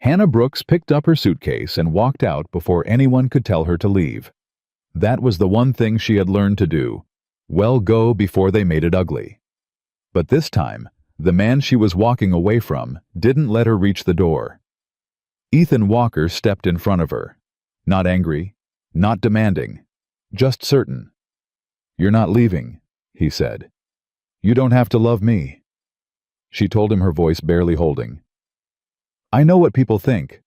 Hannah Brooks picked up her suitcase and walked out before anyone could tell her to leave. That was the one thing she had learned to do. Well, go before they made it ugly. But this time, the man she was walking away from didn't let her reach the door. Ethan Walker stepped in front of her. Not angry, not demanding, just certain. "You're not leaving," he said. "You don't have to love me." She told him, her voice barely holding. "I know what people think.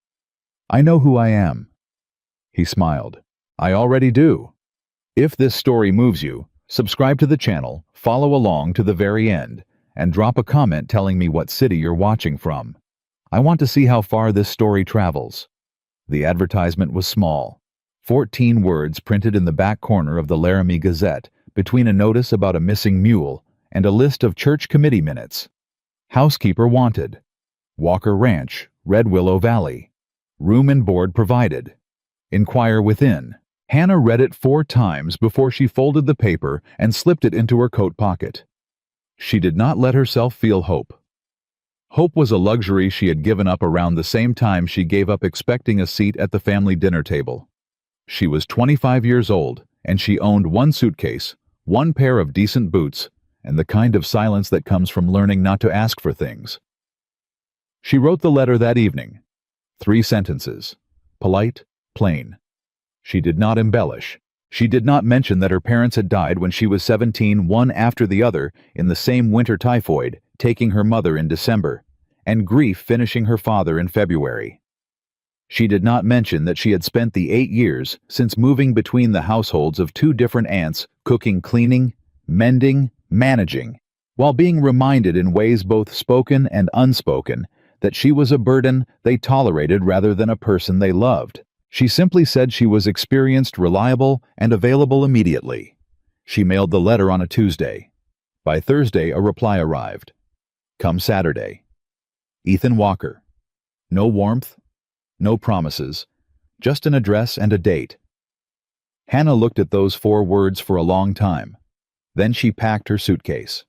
I know who I am." He smiled. "I already do." If this story moves you, subscribe to the channel, follow along to the very end, and drop a comment telling me what city you're watching from. I want to see how far this story travels. The advertisement was small. 14 words printed in the back corner of the Laramie Gazette, between a notice about a missing mule and a list of church committee minutes. Housekeeper wanted. Walker Ranch, Red Willow Valley. Room and board provided. Inquire within. Hannah read it 4 times before she folded the paper and slipped it into her coat pocket. She did not let herself feel hope. Hope was a luxury she had given up around the same time she gave up expecting a seat at the family dinner table. She was 25 years old, and she owned 1 suitcase, 1 pair of decent boots, and the kind of silence that comes from learning not to ask for things. She wrote the letter that evening. 3 sentences. Polite, plain. She did not embellish. She did not mention that her parents had died when she was 17, one after the other, in the same winter typhoid, taking her mother in December, and grief finishing her father in February. She did not mention that she had spent the 8 years since moving between the households of 2 different aunts, cooking, cleaning, mending, managing, while being reminded in ways both spoken and unspoken that she was a burden they tolerated rather than a person they loved. She simply said she was experienced, reliable, and available immediately. She mailed the letter on a Tuesday. By Thursday, a reply arrived. Come Saturday. Ethan Walker. No warmth, no promises, just an address and a date. Hannah looked at those 4 words for a long time. Then she packed her suitcase.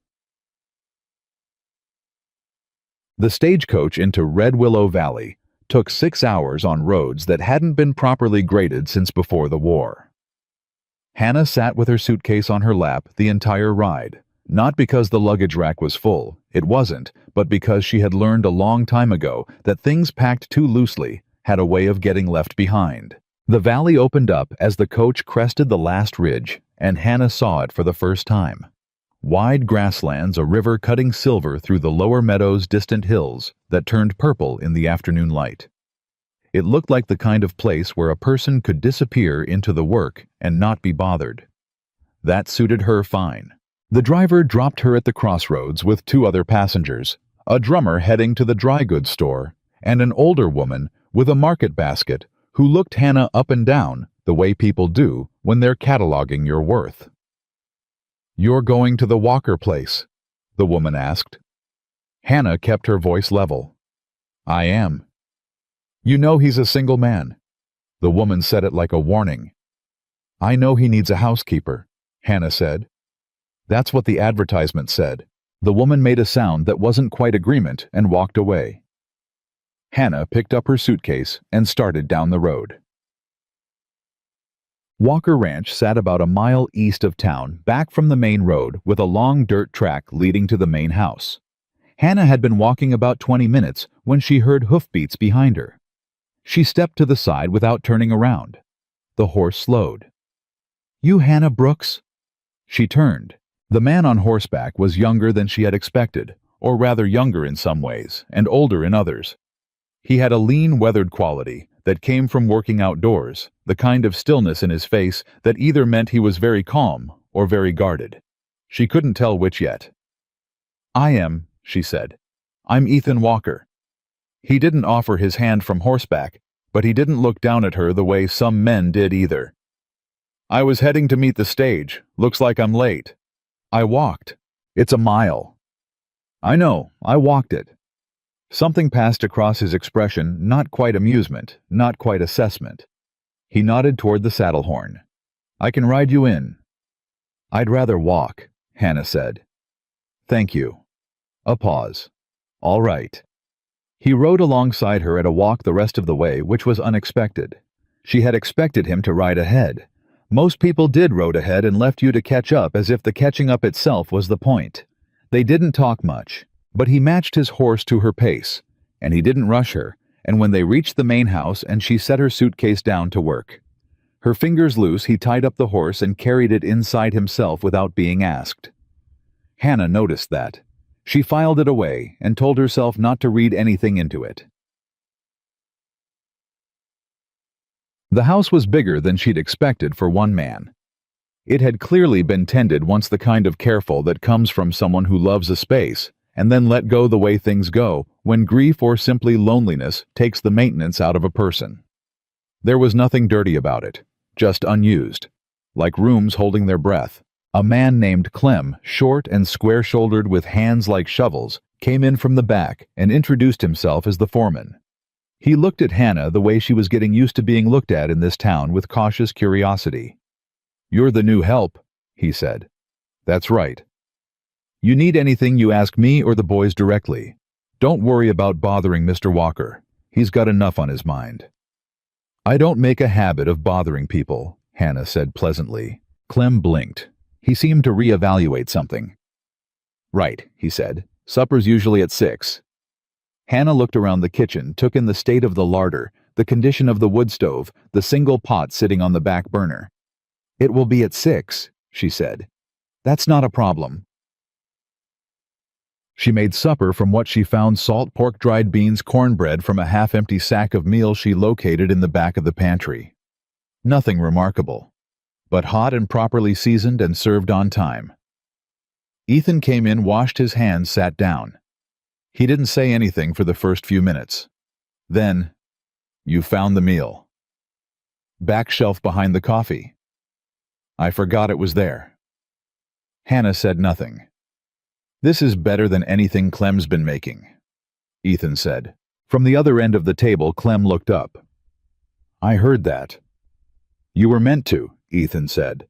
The stagecoach into Red Willow Valley took 6 hours on roads that hadn't been properly graded since before the war. Hannah sat with her suitcase on her lap the entire ride, not because the luggage rack was full, it wasn't, but because she had learned a long time ago that things packed too loosely had a way of getting left behind. The valley opened up as the coach crested the last ridge, and Hannah saw it for the first time. Wide grasslands, a river cutting silver through the lower meadows, distant hills that turned purple in the afternoon light. It looked like the kind of place where a person could disappear into the work and not be bothered. That suited her fine. The driver dropped her at the crossroads with 2 other passengers, a drummer heading to the dry goods store, and an older woman with a market basket who looked Hannah up and down the way people do when they're cataloging your worth. "You're going to the Walker place?" the woman asked. Hannah kept her voice level. "I am." "You know he's a single man." The woman said it like a warning. "I know he needs a housekeeper," Hannah said. "That's what the advertisement said." The woman made a sound that wasn't quite agreement and walked away. Hannah picked up her suitcase and started down the road. Walker Ranch sat about a mile east of town, back from the main road, with a long dirt track leading to the main house. Hannah had been walking about 20 minutes when she heard hoofbeats behind her. She stepped to the side without turning around. The horse slowed. "You Hannah Brooks?" She turned. The man on horseback was younger than she had expected, or rather younger in some ways, and older in others. He had a lean, weathered quality that came from working outdoors, the kind of stillness in his face that either meant he was very calm or very guarded. She couldn't tell which yet. "I am," she said. "I'm Ethan Walker." He didn't offer his hand from horseback, but he didn't look down at her the way some men did either. "I was heading to meet the stage. Looks like I'm late." "I walked." "It's a mile." "I know, I walked it." Something passed across his expression, not quite amusement, not quite assessment. He nodded toward the saddle horn. "I can ride you in." "I'd rather walk," Hannah said. "Thank you." A pause. "All right." He rode alongside her at a walk the rest of the way, which was unexpected. She had expected him to ride ahead. Most people did rode ahead and left you to catch up, as if the catching up itself was the point. They didn't talk much, but he matched his horse to her pace, and he didn't rush her, and when they reached the main house and she set her suitcase down to work. Her fingers loose, he tied up the horse and carried it inside himself without being asked. Hannah noticed that. She filed it away and told herself not to read anything into it. The house was bigger than she'd expected for one man. It had clearly been tended, once the kind of careful that comes from someone who loves a space, and then let go the way things go when grief or simply loneliness takes the maintenance out of a person. There was nothing dirty about it, just unused, like rooms holding their breath. A man named Clem, short and square-shouldered with hands like shovels, came in from the back and introduced himself as the foreman. He looked at Hannah the way she was getting used to being looked at in this town, with cautious curiosity. "You're the new help," he said. "That's right. You need anything, you ask me or the boys directly. Don't worry about bothering Mr. Walker. He's got enough on his mind." "I don't make a habit of bothering people," Hannah said pleasantly. Clem blinked. He seemed to reevaluate something. "Right," he said. "Supper's usually at 6. Hannah looked around the kitchen, took in the state of the larder, the condition of the wood stove, the single pot sitting on the back burner. "It will be at 6, she said. "That's not a problem." She made supper from what she found: salt pork, dried beans, cornbread from a half-empty sack of meal she located in the back of the pantry. Nothing remarkable, but hot and properly seasoned and served on time. Ethan came in, washed his hands, sat down. He didn't say anything for the first few minutes. Then, "You found the meal." "Back shelf behind the coffee." "I forgot it was there." Hannah said nothing. "This is better than anything Clem's been making," Ethan said. From the other end of the table, Clem looked up. "I heard that." "You were meant to," Ethan said.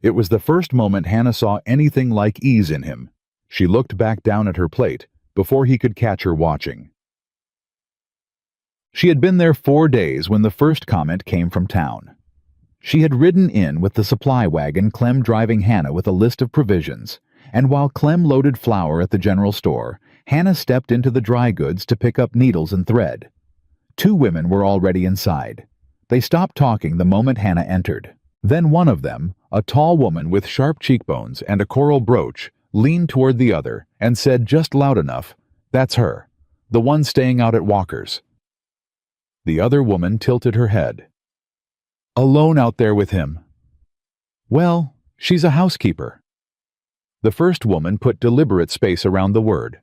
It was the first moment Hannah saw anything like ease in him. She looked back down at her plate before he could catch her watching. She had been there 4 days when the first comment came from town. She had ridden in with the supply wagon, Clem driving Hannah with a list of provisions, and while Clem loaded flour at the general store, Hannah stepped into the dry goods to pick up needles and thread. 2 women were already inside. They stopped talking the moment Hannah entered. Then one of them, a tall woman with sharp cheekbones and a coral brooch, leaned toward the other and said just loud enough, "That's her, the one staying out at Walker's." The other woman tilted her head. "Alone out there with him?" "Well, she's a housekeeper." The first woman put deliberate space around the word.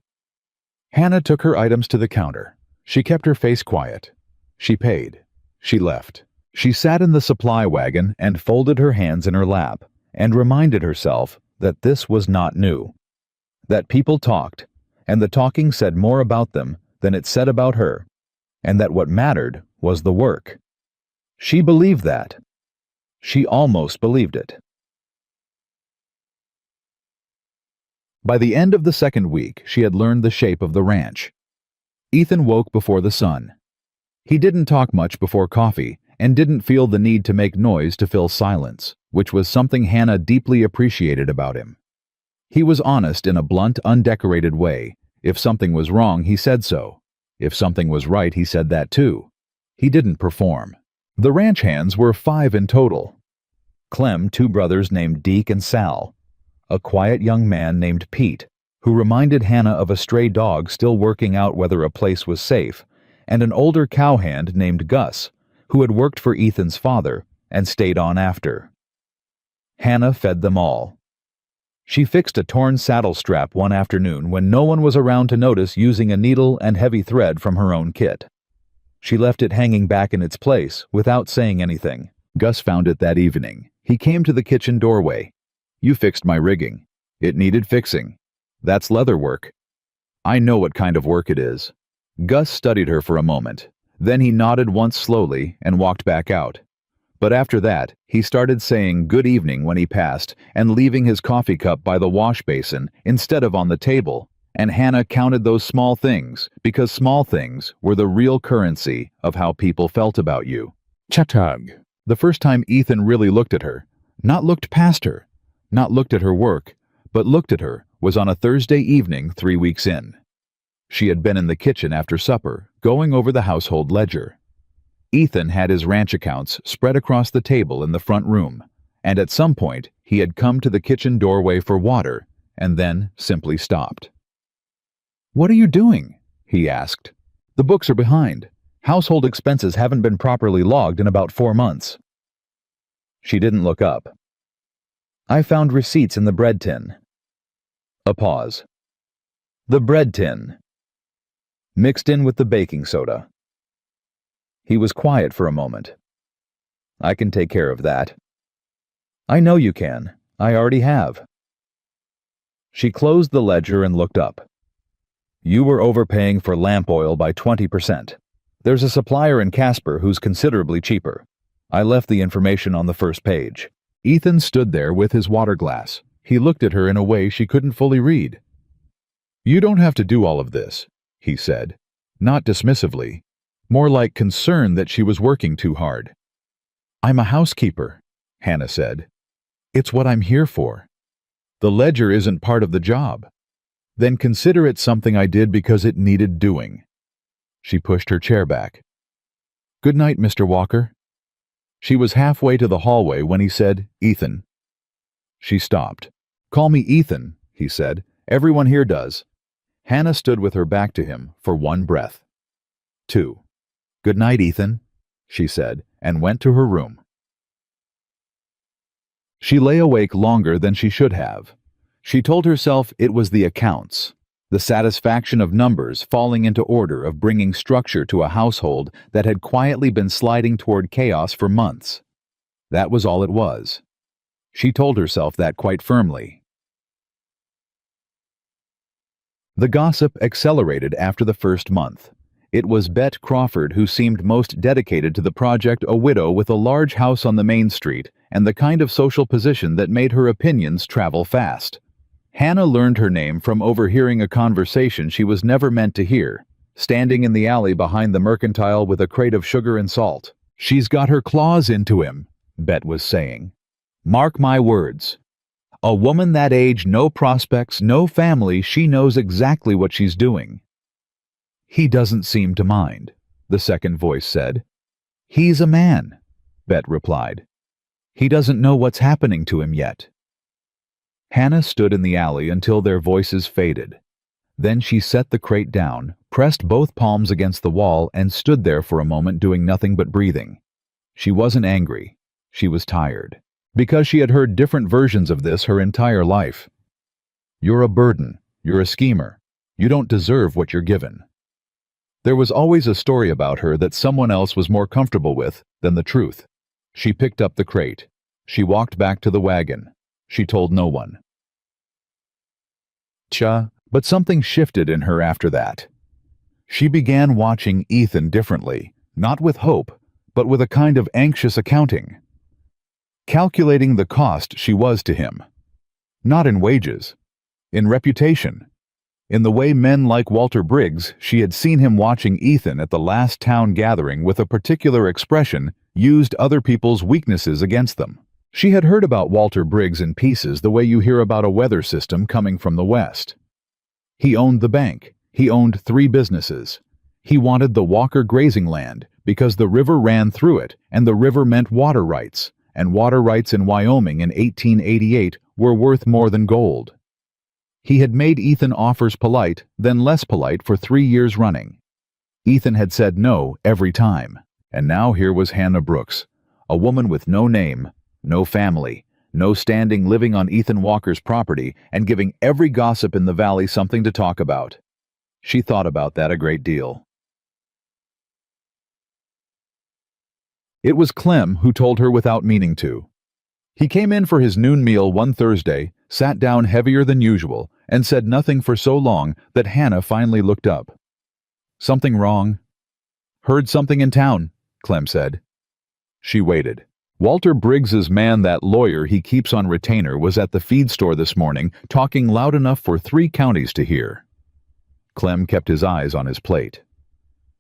Hannah took her items to the counter. She kept her face quiet. She paid. She left. She sat in the supply wagon and folded her hands in her lap and reminded herself that this was not new. That people talked, and the talking said more about them than it said about her, and that what mattered was the work. She believed that. She almost believed it. By the end of the second week, she had learned the shape of the ranch. Ethan woke before the sun. He didn't talk much before coffee and didn't feel the need to make noise to fill silence, which was something Hannah deeply appreciated about him. He was honest in a blunt, undecorated way. If something was wrong, he said so. If something was right, he said that too. He didn't perform. The ranch hands were 5 in total. Clem, 2 brothers named Deke and Sal, a quiet young man named Pete, who reminded Hannah of a stray dog still working out whether a place was safe, and an older cowhand named Gus, who had worked for Ethan's father and stayed on after. Hannah fed them all. She fixed a torn saddle strap one afternoon when no one was around to notice, using a needle and heavy thread from her own kit. She left it hanging back in its place without saying anything. Gus found it that evening. He came to the kitchen doorway. "You fixed my rigging. It needed fixing. That's leather work." "I know what kind of work it is." Gus studied her for a moment. Then he nodded once slowly and walked back out. But after that, he started saying good evening when he passed and leaving his coffee cup by the wash basin instead of on the table, And Hannah counted those small things, because small things were the real currency of how people felt about you. Chatug. The first time Ethan really looked at her, not looked past her, not looked at her work, but looked at her, was on a Thursday evening 3 weeks in. She had been in the kitchen after supper, going over the household ledger. Ethan had his ranch accounts spread across the table in the front room, and at some point he had come to the kitchen doorway for water, and then simply stopped. "What are you doing?" he asked. "The books are behind. Household expenses haven't been properly logged in about 4 months." She didn't look up. "I found receipts in the bread tin." A pause. "The bread tin. Mixed in with the baking soda." He was quiet for a moment. "I can take care of that." "I know you can. I already have." She closed the ledger and looked up. "You were overpaying for lamp oil by 20%. There's a supplier in Casper who's considerably cheaper. I left the information on the first page." Ethan stood there with his water glass. He looked at her in a way she couldn't fully read. "You don't have to do all of this," he said, not dismissively, more like concern that she was working too hard. "I'm a housekeeper," Hannah said. "It's what I'm here for. The ledger isn't part of the job. Then consider it something I did because it needed doing." She pushed her chair back. "Good night, Mr. Walker." She was halfway to the hallway when he said, "Ethan." She stopped. "Call me Ethan," he said. "Everyone here does." Hannah stood with her back to him for one breath. 2. "Good night, Ethan," she said, and went to her room. She lay awake longer than she should have. She told herself it was the accounts, the satisfaction of numbers falling into order, of bringing structure to a household that had quietly been sliding toward chaos for months. That was all it was. She told herself that quite firmly. The gossip accelerated after the first month. It was Bet Crawford who seemed most dedicated to the project, a widow with a large house on the main street and the kind of social position that made her opinions travel fast. Hannah learned her name from overhearing a conversation she was never meant to hear, standing in the alley behind the mercantile with a crate of sugar and salt. "She's got her claws into him," Bet was saying. "Mark my words. A woman that age, no prospects, no family, she knows exactly what she's doing." "He doesn't seem to mind," the second voice said. "He's a man," Bet replied. "He doesn't know what's happening to him yet." Hannah stood in the alley until their voices faded. Then she set the crate down, pressed both palms against the wall, and stood there for a moment doing nothing but breathing. She wasn't angry. She was tired. Because she had heard different versions of this her entire life. "You're a burden. You're a schemer. You don't deserve what you're given." There was always a story about her that someone else was more comfortable with than the truth. She picked up the crate. She walked back to the wagon. She told no one. But something shifted in her after that. She began watching Ethan differently, not with hope, but with a kind of anxious accounting. Calculating the cost she was to him. Not in wages, in reputation. In the way men like Walter Briggs, she had seen him watching Ethan at the last town gathering with a particular expression, used other people's weaknesses against them. She had heard about Walter Briggs in pieces the way you hear about a weather system coming from the West. He owned the bank. He owned 3 businesses. He wanted the Walker grazing land because the river ran through it, and the river meant water rights, and water rights in Wyoming in 1888 were worth more than gold. He had made Ethan offers polite, then less polite for 3 years running. Ethan had said no every time, and now here was Hannah Brooks, a woman with no name, no family, no standing, living on Ethan Walker's property and giving every gossip in the valley something to talk about. She thought about that a great deal. It was Clem who told her without meaning to. He came in for his noon meal one Thursday, sat down heavier than usual, and said nothing for so long that Hannah finally looked up. "Something wrong?" "Heard something in town," Clem said. She waited. Walter Briggs's man, that lawyer he keeps on retainer, was at the feed store this morning, talking loud enough for 3 counties to hear. Clem kept his eyes on his plate.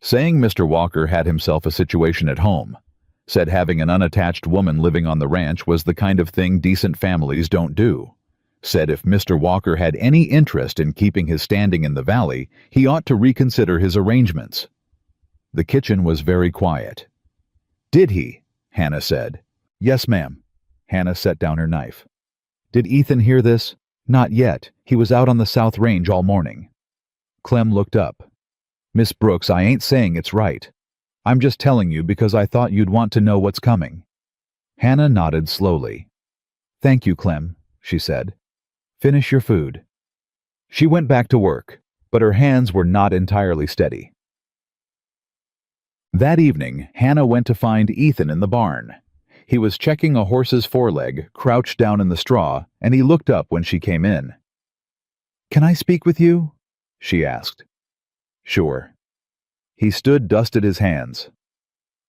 Saying Mr. Walker had himself a situation at home. Said having an unattached woman living on the ranch was the kind of thing decent families don't do. Said if Mr. Walker had any interest in keeping his standing in the valley, he ought to reconsider his arrangements. The kitchen was very quiet. "Did he?" Hannah said. "Yes, ma'am." Hannah set down her knife. "Did Ethan hear this?" "Not yet. He was out on the South Range all morning." Clem looked up. "Miss Brooks, I ain't saying it's right. I'm just telling you because I thought you'd want to know what's coming." Hannah nodded slowly. "Thank you, Clem," she said. "Finish your food." She went back to work, but her hands were not entirely steady. That evening, Hannah went to find Ethan in the barn. He was checking a horse's foreleg, crouched down in the straw, and he looked up when she came in. "Can I speak with you?" she asked. "Sure." He stood, dusted his hands.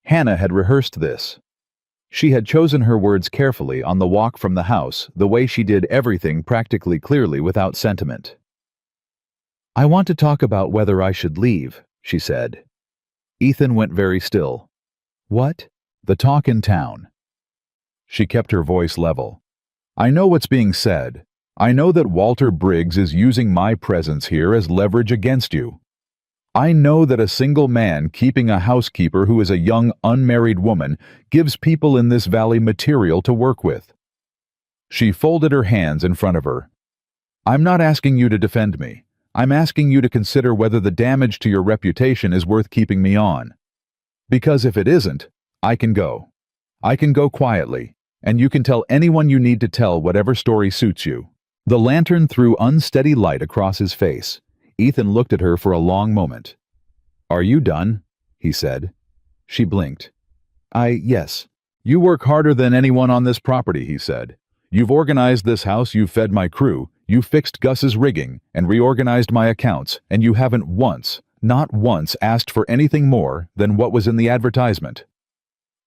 Hannah had rehearsed this. She had chosen her words carefully on the walk from the house, the way she did everything practically clearly without sentiment. "I want to talk about whether I should leave," she said. Ethan went very still. "What?" "The talk in town." She kept her voice level. "I know what's being said. I know that Walter Briggs is using my presence here as leverage against you. I know that a single man keeping a housekeeper who is a young unmarried woman gives people in this valley material to work with." She folded her hands in front of her. "I'm not asking you to defend me. I'm asking you to consider whether the damage to your reputation is worth keeping me on. Because if it isn't, I can go. I can go quietly, and you can tell anyone you need to tell whatever story suits you." The lantern threw unsteady light across his face. Ethan looked at her for a long moment. "Are you done?" he said. She blinked. Yes. "You work harder than anyone on this property," he said. "You've organized this house, you've fed my crew, you fixed Gus's rigging, and reorganized my accounts, and you haven't once, not once, asked for anything more than what was in the advertisement."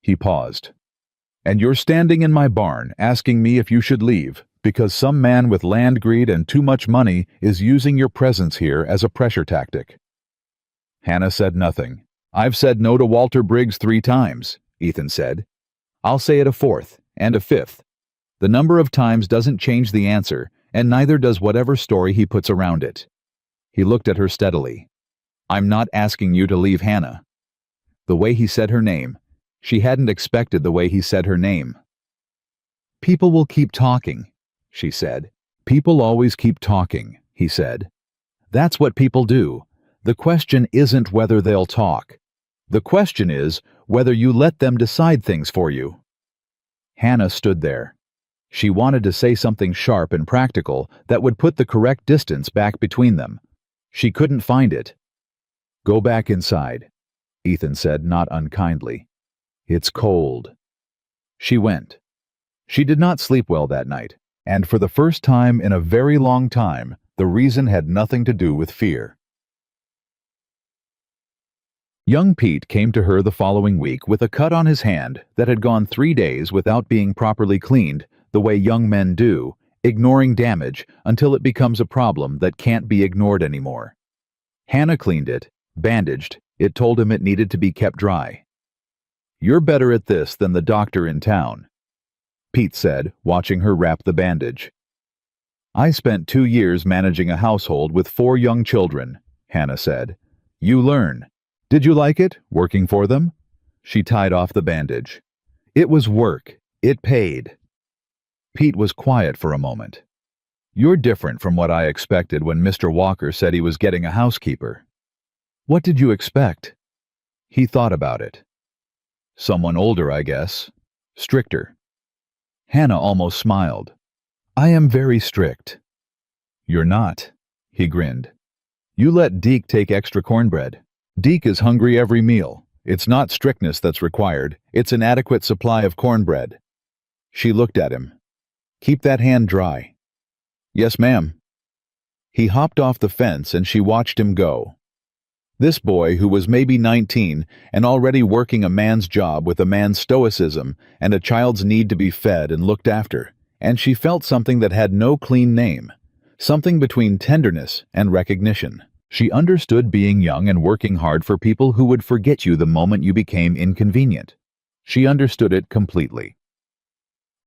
He paused. "And you're standing in my barn, asking me if you should leave, because some man with land greed and too much money is using your presence here as a pressure tactic." Hannah said nothing. "I've said no to Walter Briggs 3 times, Ethan said. "I'll say it a 4th, and a 5th. The number of times doesn't change the answer, and neither does whatever story he puts around it." He looked at her steadily. "I'm not asking you to leave Hannah." The way he said her name, she hadn't expected the way he said her name. "People will keep talking," she said. "People always keep talking," he said. "That's what people do. The question isn't whether they'll talk. The question is whether you let them decide things for you." Hannah stood there. She wanted to say something sharp and practical that would put the correct distance back between them. She couldn't find it. "Go back inside," Ethan said, not unkindly. "It's cold." She went. She did not sleep well that night, and for the first time in a very long time, the reason had nothing to do with fear. Young Pete came to her the following week with a cut on his hand that had gone 3 days without being properly cleaned, the way young men do, ignoring damage until it becomes a problem that can't be ignored anymore. Hannah cleaned it, bandaged it, told him it needed to be kept dry. "You're better at this than the doctor in town," Pete said, watching her wrap the bandage. "I spent 2 years managing a household with 4 young children," Hannah said. "You learn. Did you like it, working for them?" She tied off the bandage. "It was work. It paid." Pete was quiet for a moment. "You're different from what I expected when Mr. Walker said he was getting a housekeeper." "What did you expect?" He thought about it. "Someone older, I guess. Stricter." Hannah almost smiled. "I am very strict." "You're not," he grinned. "You let Deke take extra cornbread. Deke is hungry every meal. It's not strictness that's required, it's an adequate supply of cornbread." She looked at him. "Keep that hand dry." "Yes, ma'am." He hopped off the fence and she watched him go. This boy, who was maybe 19 and already working a man's job with a man's stoicism and a child's need to be fed and looked after, and she felt something that had no clean name, something between tenderness and recognition. She understood being young and working hard for people who would forget you the moment you became inconvenient. She understood it completely.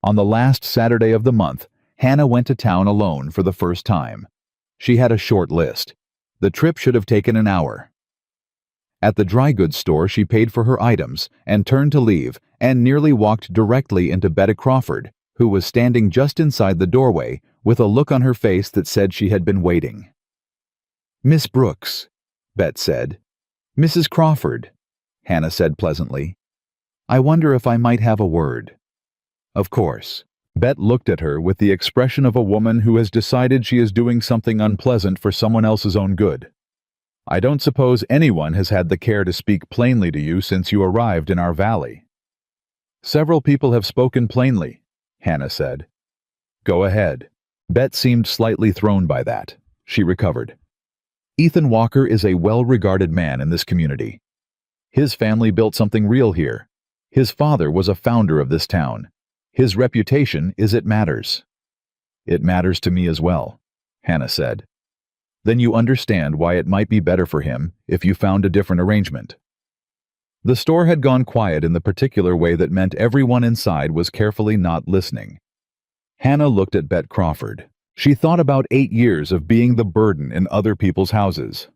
On the last Saturday of the month, Hannah went to town alone for the first time. She had a short list. The trip should have taken an hour. At the dry goods store, she paid for her items and turned to leave and nearly walked directly into Betty Crawford, who was standing just inside the doorway with a look on her face that said she had been waiting. "Miss Brooks," Bet said. "Mrs. Crawford," Hannah said pleasantly. "I wonder if I might have a word." "Of course." Bet looked at her with the expression of a woman who has decided she is doing something unpleasant for someone else's own good. "I don't suppose anyone has had the care to speak plainly to you since you arrived in our valley." "Several people have spoken plainly," Hannah said. "Go ahead." Bet seemed slightly thrown by that. She recovered. "Ethan Walker is a well-regarded man in this community. His family built something real here. His father was a founder of this town. His reputation it matters." "It matters to me as well," Hannah said. "Then you understand why it might be better for him if you found a different arrangement." The store had gone quiet in the particular way that meant everyone inside was carefully not listening. Hannah looked at Bet Crawford. She thought about 8 years of being the burden in other people's houses.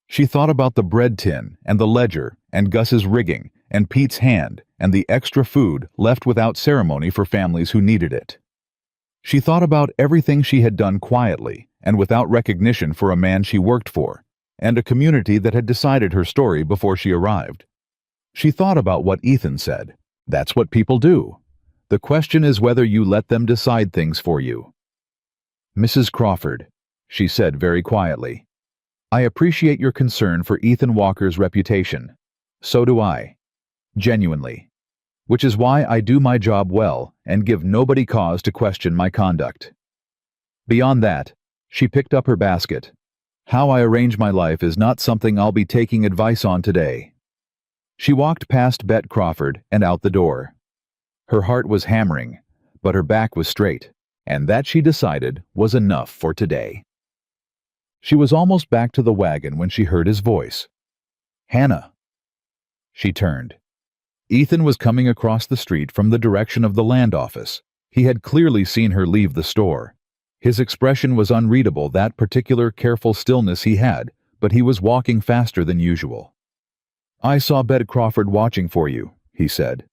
She thought about the bread tin and the ledger and Gus's rigging and Pete's hand and the extra food left without ceremony for families who needed it. She thought about everything she had done quietly and without recognition for a man she worked for, and a community that had decided her story before she arrived. She thought about what Ethan said. That's what people do. The question is whether you let them decide things for you. "Mrs. Crawford," she said very quietly, "I appreciate your concern for Ethan Walker's reputation. So do I. Genuinely. Which is why I do my job well and give nobody cause to question my conduct. Beyond that," she picked up her basket, "how I arrange my life is not something I'll be taking advice on today." She walked past Bet Crawford and out the door. Her heart was hammering, but her back was straight, and that, she decided, was enough for today. She was almost back to the wagon when she heard his voice. "Hannah." She turned. Ethan was coming across the street from the direction of the land office. He had clearly seen her leave the store. His expression was unreadable, that particular careful stillness he had, but he was walking faster than usual. "I saw Bet Crawford watching for you," he said.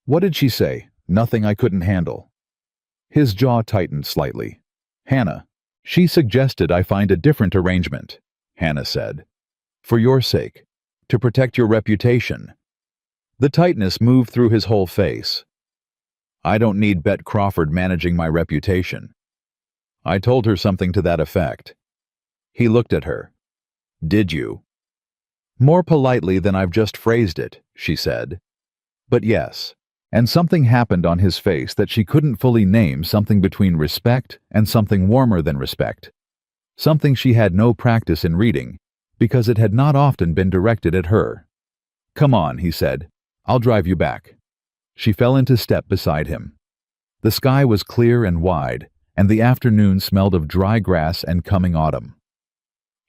"What did she say? Nothing I couldn't handle." His jaw tightened slightly. "Hannah, she suggested I find a different arrangement," Hannah said. "For your sake. To protect your reputation." The tightness moved through his whole face. "I don't need Bet Crawford managing my reputation." "I told her something to that effect." He looked at her. "Did you?" "More politely than I've just phrased it," she said. "But yes." And something happened on his face that she couldn't fully name, something between respect and something warmer than respect. Something she had no practice in reading, because it had not often been directed at her. "Come on," he said. "I'll drive you back." She fell into step beside him. The sky was clear and wide, and the afternoon smelled of dry grass and coming autumn.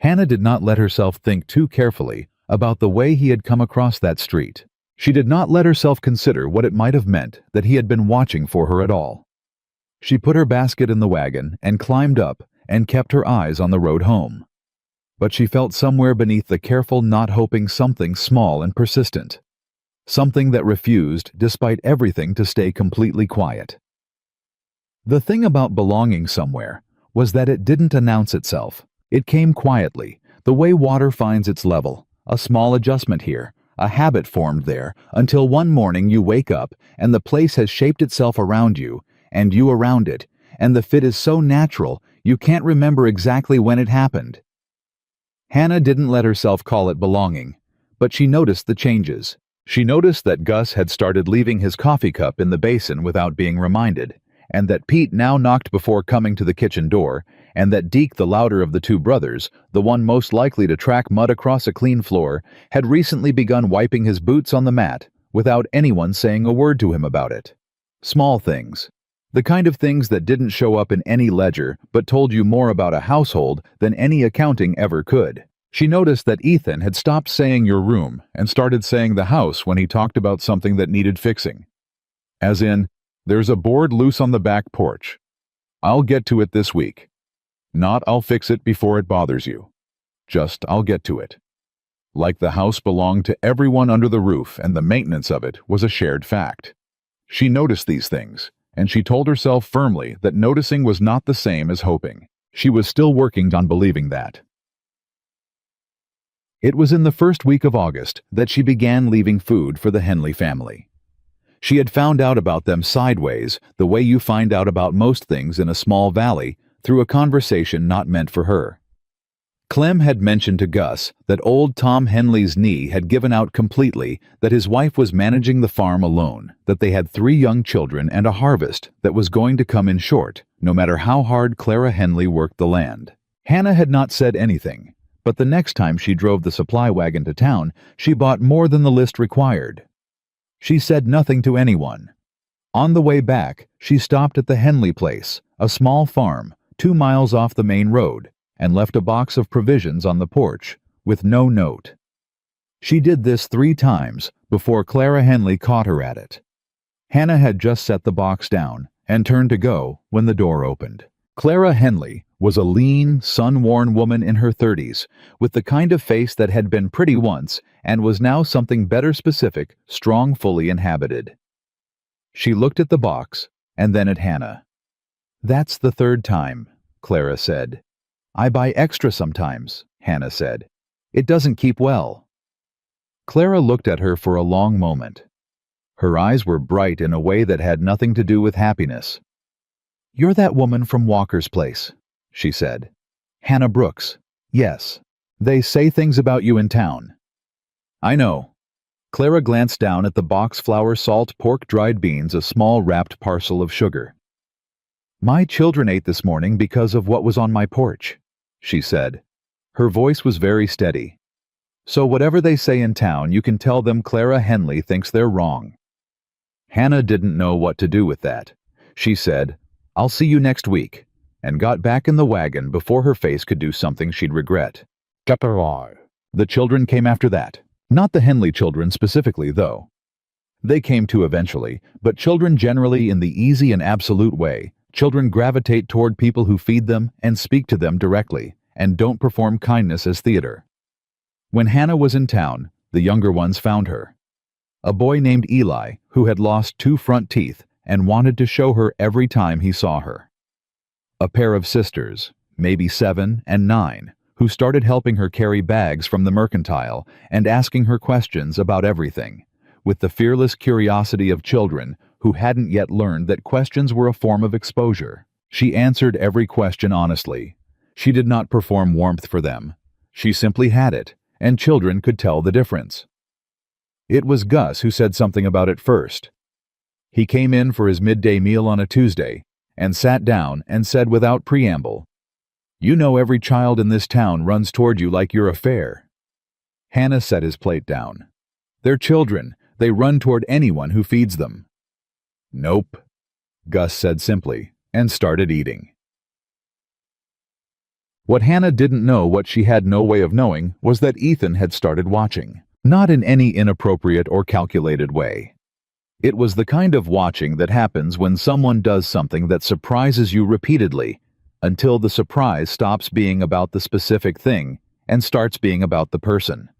Hannah did not let herself think too carefully about the way he had come across that street. She did not let herself consider what it might have meant that he had been watching for her at all. She put her basket in the wagon and climbed up and kept her eyes on the road home. But she felt somewhere beneath the careful not hoping something small and persistent. Something that refused, despite everything, to stay completely quiet. The thing about belonging somewhere was that it didn't announce itself. It came quietly, the way water finds its level, a small adjustment here, a habit formed there, until one morning you wake up and the place has shaped itself around you, and you around it, and the fit is so natural you can't remember exactly when it happened. Hannah didn't let herself call it belonging, but she noticed the changes. She noticed that Gus had started leaving his coffee cup in the basin without being reminded, and that Pete now knocked before coming to the kitchen door, and that Deke, the louder of the two brothers, the one most likely to track mud across a clean floor, had recently begun wiping his boots on the mat without anyone saying a word to him about it. Small things. The kind of things that didn't show up in any ledger but told you more about a household than any accounting ever could. She noticed that Ethan had stopped saying your room and started saying the house when he talked about something that needed fixing. As in, there's a board loose on the back porch. I'll get to it this week. Not I'll fix it before it bothers you. Just I'll get to it. Like the house belonged to everyone under the roof and the maintenance of it was a shared fact. She noticed these things, and she told herself firmly that noticing was not the same as hoping. She was still working on believing that. It was in the first week of August that she began leaving food for the Henley family. She had found out about them sideways, the way you find out about most things in a small valley, through a conversation not meant for her. Clem had mentioned to Gus that old Tom Henley's knee had given out completely, that his wife was managing the farm alone, that they had 3 young children and a harvest that was going to come in short, no matter how hard Clara Henley worked the land. Hannah had not said anything, but the next time she drove the supply wagon to town, she bought more than the list required. She said nothing to anyone. On the way back, she stopped at the Henley place, a small farm, 2 miles off the main road, and left a box of provisions on the porch, with no note. She did this 3 times before Clara Henley caught her at it. Hannah had just set the box down and turned to go when the door opened. Clara Henley was a lean, sun-worn woman in her 30s, with the kind of face that had been pretty once and was now something better specific, strong, fully inhabited. She looked at the box and then at Hannah. "That's the 3rd time," Clara said. "I buy extra sometimes," Hannah said. "It doesn't keep well." Clara looked at her for a long moment. Her eyes were bright in a way that had nothing to do with happiness. "You're that woman from Walker's place," she said. "Hannah Brooks. Yes. They say things about you in town." "I know." Clara glanced down at the box flour, salt, pork, dried beans, a small wrapped parcel of sugar. "My children ate this morning because of what was on my porch," she said. Her voice was very steady. "So whatever they say in town, you can tell them Clara Henley thinks they're wrong." Hannah didn't know what to do with that. She said, "I'll see you next week," and got back in the wagon before her face could do something she'd regret. The children came after that. Not the Henley children specifically, though. They came too eventually, but children generally in the easy and absolute way. Children gravitate toward people who feed them and speak to them directly, and don't perform kindness as theater. When Hannah was in town, the younger ones found her. A boy named Eli, who had lost 2 front teeth and wanted to show her every time he saw her. A pair of sisters, maybe 7 and 9, who started helping her carry bags from the mercantile and asking her questions about everything, with the fearless curiosity of children who hadn't yet learned that questions were a form of exposure. She answered every question honestly. She did not perform warmth for them. She simply had it, and children could tell the difference. It was Gus who said something about it first. He came in for his midday meal on a Tuesday and sat down and said without preamble, "You know every child in this town runs toward you like you're a fair." Hannah set his plate down. "They're children. They run toward anyone who feeds them." "Nope," Gus said simply, and started eating. What Hannah didn't know, what she had no way of knowing, was that Ethan had started watching, not in any inappropriate or calculated way. It was the kind of watching that happens when someone does something that surprises you repeatedly, until the surprise stops being about the specific thing and starts being about the person.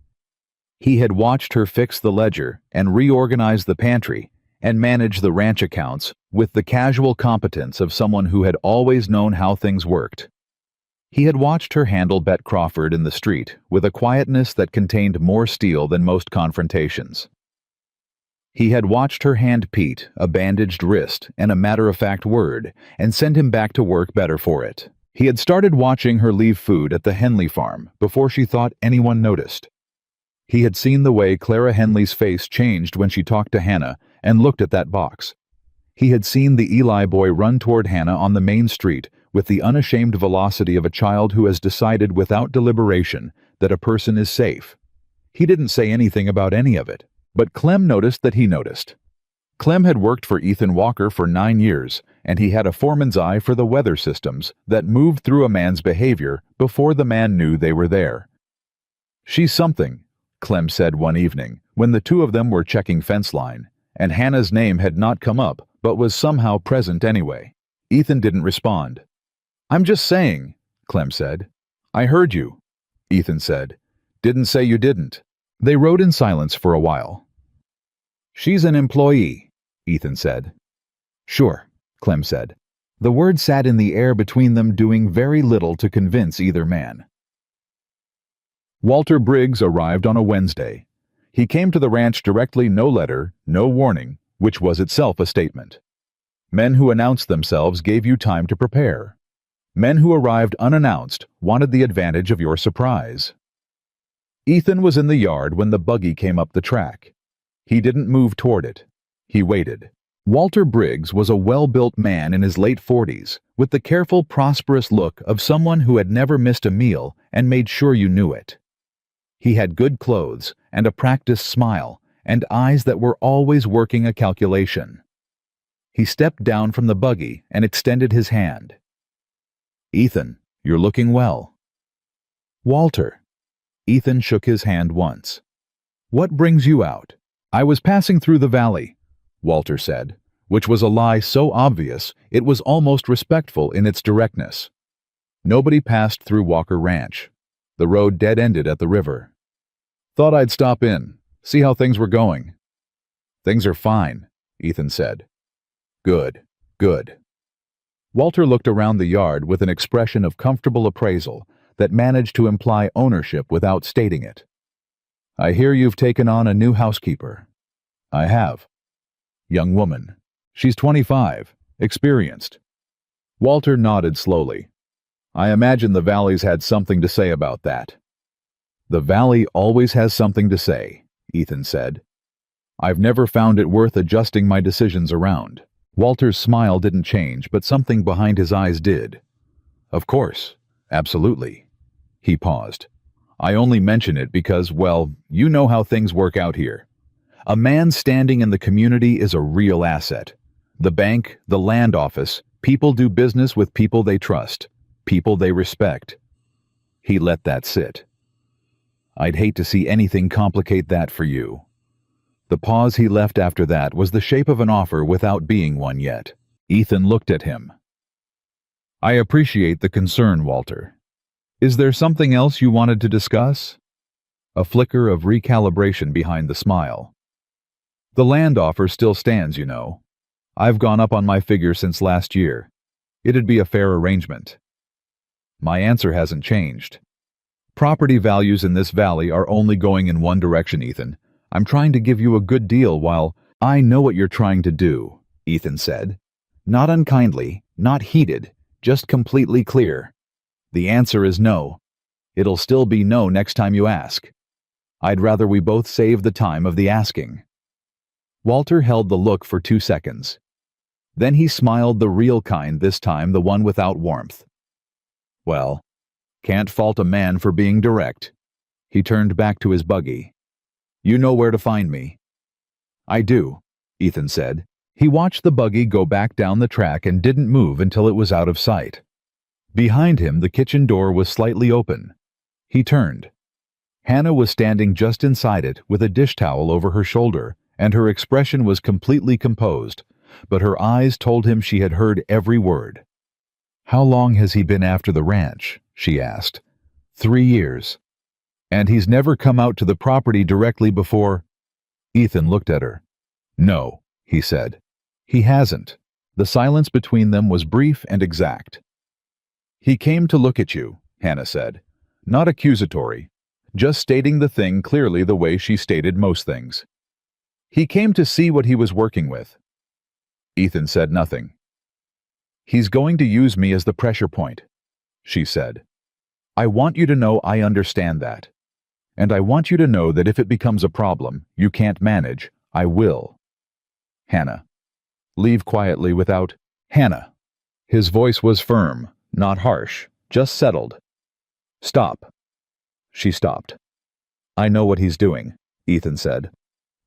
He had watched her fix the ledger and reorganize the pantry and manage the ranch accounts with the casual competence of someone who had always known how things worked. He had watched her handle Bet Crawford in the street with a quietness that contained more steel than most confrontations. He had watched her hand Pete a bandaged wrist and a matter-of-fact word and send him back to work better for it. He had started watching her leave food at the Henley farm before she thought anyone noticed. He had seen the way Clara Henley's face changed when she talked to Hannah and looked at that box. He had seen the Eli boy run toward Hannah on the main street with the unashamed velocity of a child who has decided without deliberation that a person is safe. He didn't say anything about any of it, but Clem noticed that he noticed. Clem had worked for Ethan Walker for 9 years, and he had a foreman's eye for the weather systems that moved through a man's behavior before the man knew they were there. She's something, Clem said one evening, when the two of them were checking fence line, and Hannah's name had not come up, but was somehow present anyway. Ethan didn't respond. I'm just saying, Clem said. I heard you, Ethan said. Didn't say you didn't. They rode in silence for a while. She's an employee, Ethan said. Sure, Clem said. The word sat in the air between them, doing very little to convince either man. Walter Briggs arrived on a Wednesday. He came to the ranch directly, no letter, no warning, which was itself a statement. Men who announced themselves gave you time to prepare. Men who arrived unannounced wanted the advantage of your surprise. Ethan was in the yard when the buggy came up the track. He didn't move toward it. He waited. Walter Briggs was a well-built man in his late 40s, with the careful, prosperous look of someone who had never missed a meal and made sure you knew it. He had good clothes and a practiced smile and eyes that were always working a calculation. He stepped down from the buggy and extended his hand. Ethan, you're looking well. Walter. Ethan shook his hand once. What brings you out? I was passing through the valley, Walter said, which was a lie so obvious it was almost respectful in its directness. Nobody passed through Walker Ranch. The road dead-ended at the river. Thought I'd stop in, see how things were going. Things are fine, Ethan said. Good, good. Walter looked around the yard with an expression of comfortable appraisal that managed to imply ownership without stating it. I hear you've taken on a new housekeeper. I have. Young woman. She's 25, experienced. Walter nodded slowly. I imagine the valley's had something to say about that. The valley always has something to say, Ethan said. I've never found it worth adjusting my decisions around. Walter's smile didn't change, but something behind his eyes did. Of course, absolutely. He paused. I only mention it because, well, you know how things work out here. A man standing in the community is a real asset. The bank, the land office, people do business with people they trust, people they respect. He let that sit. I'd hate to see anything complicate that for you. The pause he left after that was the shape of an offer without being one yet. Ethan looked at him. I appreciate the concern, Walter. Is there something else you wanted to discuss? A flicker of recalibration behind the smile. The land offer still stands, you know. I've gone up on my figure since last year. It'd be a fair arrangement. My answer hasn't changed. Property values in this valley are only going in one direction, Ethan. I'm trying to give you a good deal while I know what you're trying to do, Ethan said. Not unkindly, not heated, just completely clear. The answer is no. It'll still be no next time you ask. I'd rather we both save the time of the asking. Walter held the look for 2 seconds. Then he smiled, the real kind this time, the one without warmth. Well, can't fault a man for being direct. He turned back to his buggy. You know where to find me. I do, Ethan said. He watched the buggy go back down the track and didn't move until it was out of sight. Behind him, the kitchen door was slightly open. He turned. Hannah was standing just inside it with a dish towel over her shoulder, and her expression was completely composed, but her eyes told him she had heard every word. How long has he been after the ranch? She asked. 3 years. And he's never come out to the property directly before? Ethan looked at her. No, he said. He hasn't. The silence between them was brief and exact. He came to look at you, Hannah said. Not accusatory, just stating the thing clearly the way she stated most things. He came to see what he was working with. Ethan said nothing. He's going to use me as the pressure point, she said. I want you to know I understand that. And I want you to know that if it becomes a problem you can't manage, I will. Hannah. Leave quietly without, Hannah. His voice was firm, not harsh, just settled. Stop. She stopped. I know what he's doing, Ethan said.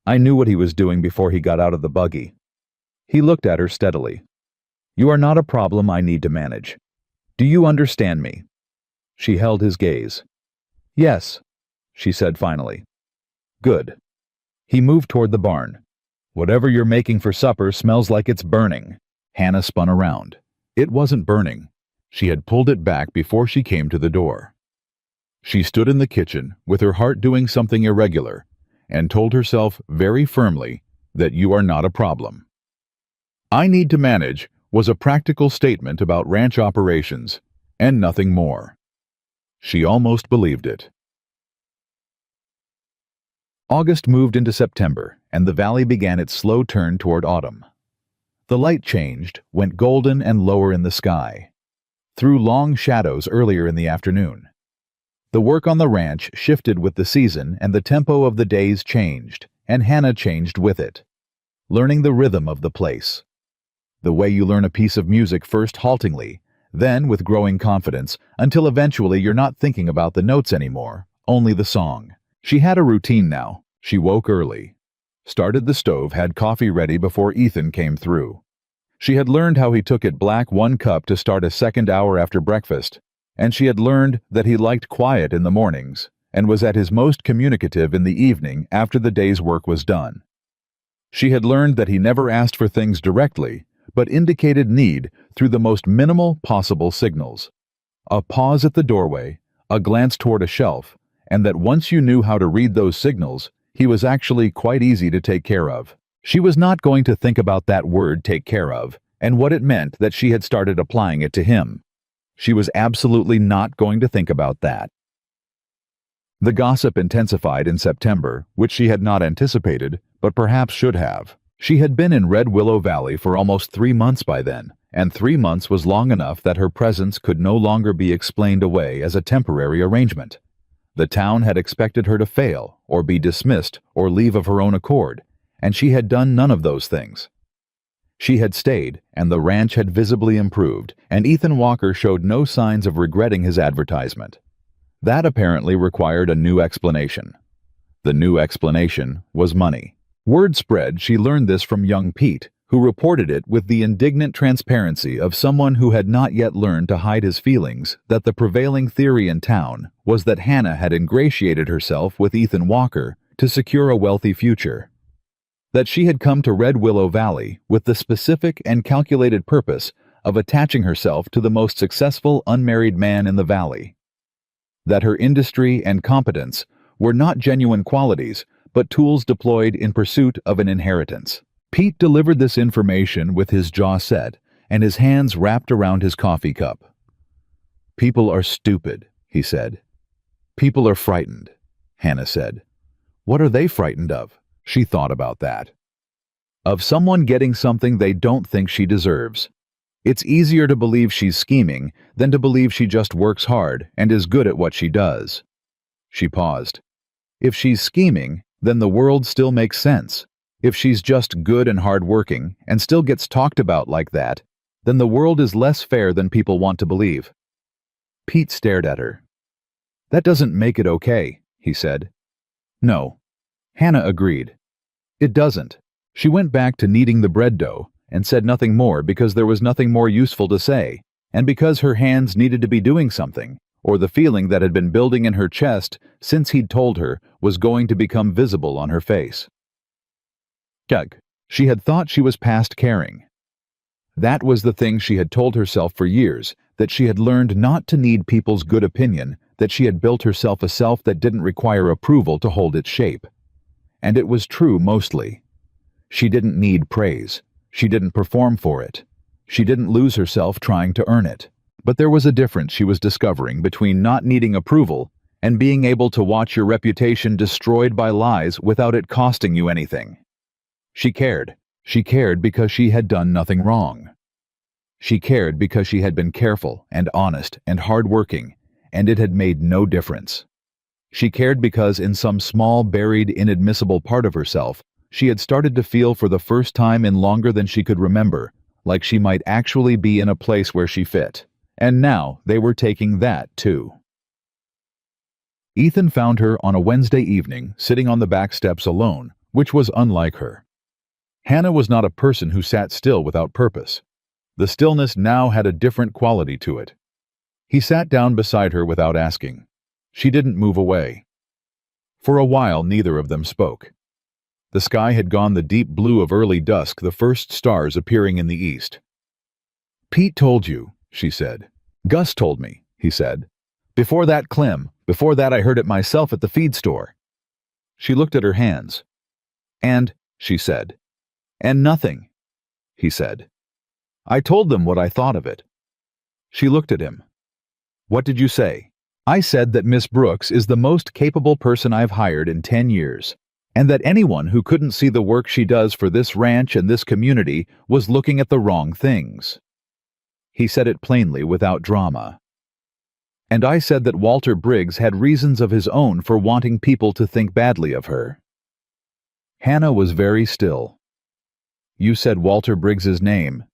I knew what he was doing before he got out of the buggy. He looked at her steadily. You are not a problem I need to manage. Do you understand me? She held his gaze. Yes, she said finally. Good. He moved toward the barn. Whatever you're making for supper smells like it's burning. Hannah spun around. It wasn't burning. She had pulled it back before she came to the door. She stood in the kitchen, with her heart doing something irregular, and told herself very firmly that you are not a problem. I need to manage was a practical statement about ranch operations, and nothing more. She almost believed it. August moved into September, and the valley began its slow turn toward autumn. The light changed, went golden and lower in the sky, threw long shadows earlier in the afternoon. The work on the ranch shifted with the season, and the tempo of the days changed, and Hannah changed with it, learning the rhythm of the place. The way you learn a piece of music, first haltingly, then with growing confidence, until eventually you're not thinking about the notes anymore, only the song. She had a routine now. She woke early, started the stove, had coffee ready before Ethan came through. She had learned how he took it black 1 cup to start a second hour after breakfast, and she had learned that he liked quiet in the mornings and was at his most communicative in the evening after the day's work was done. She had learned that he never asked for things directly, but indicated need through the most minimal possible signals. A pause at the doorway, a glance toward a shelf, and that once you knew how to read those signals, he was actually quite easy to take care of. She was not going to think about that word, take care of, and what it meant that she had started applying it to him. She was absolutely not going to think about that. The gossip intensified in September, which she had not anticipated, but perhaps should have. She had been in Red Willow Valley for almost 3 months by then, and 3 months was long enough that her presence could no longer be explained away as a temporary arrangement. The town had expected her to fail, or be dismissed, or leave of her own accord, and she had done none of those things. She had stayed, and the ranch had visibly improved, and Ethan Walker showed no signs of regretting his advertisement. That apparently required a new explanation. The new explanation was money. Word spread she learned this from young Pete, who reported it with the indignant transparency of someone who had not yet learned to hide his feelings, that the prevailing theory in town was that Hannah had ingratiated herself with Ethan Walker to secure a wealthy future. That she had come to Red Willow Valley with the specific and calculated purpose of attaching herself to the most successful unmarried man in the valley. That her industry and competence were not genuine qualities, but tools deployed in pursuit of an inheritance. Pete delivered this information with his jaw set and his hands wrapped around his coffee cup. "People are stupid," he said. "People are frightened," Hannah said. What are they frightened of? She thought about that. Of someone getting something they don't think she deserves. It's easier to believe she's scheming than to believe she just works hard and is good at what she does. She paused. If she's scheming, then the world still makes sense. If she's just good and hardworking and still gets talked about like that, then the world is less fair than people want to believe. Pete stared at her. That doesn't make it okay, he said. No. Hannah agreed. It doesn't. She went back to kneading the bread dough and said nothing more because there was nothing more useful to say, and because her hands needed to be doing something, or the feeling that had been building in her chest since he'd told her was going to become visible on her face. Doug. She had thought she was past caring. That was the thing she had told herself for years, that she had learned not to need people's good opinion, that she had built herself a self that didn't require approval to hold its shape. And it was true mostly. She didn't need praise. She didn't perform for it. She didn't lose herself trying to earn it. But there was a difference she was discovering between not needing approval and being able to watch your reputation destroyed by lies without it costing you anything. She cared. She cared because she had done nothing wrong. She cared because she had been careful and honest and hardworking, and it had made no difference. She cared because in some small, buried, inadmissible part of herself, she had started to feel for the first time in longer than she could remember, like she might actually be in a place where she fit. And now they were taking that, too. Ethan found her on a Wednesday evening, sitting on the back steps alone, which was unlike her. Hannah was not a person who sat still without purpose. The stillness now had a different quality to it. He sat down beside her without asking. She didn't move away. For a while, neither of them spoke. The sky had gone the deep blue of early dusk, the first stars appearing in the east. "Pete told you," she said. "Gus told me," he said. "Before that, Clem. Before that, I heard it myself at the feed store." She looked at her hands. "And," she said. "And nothing," he said. "I told them what I thought of it." She looked at him. "What did you say?" "I said that Miss Brooks is the most capable person I've hired in 10 years, and that anyone who couldn't see the work she does for this ranch and this community was looking at the wrong things." He said it plainly, without drama. "And I said that Walter Briggs had reasons of his own for wanting people to think badly of her." Hannah was very still. "You said Walter Briggs's name."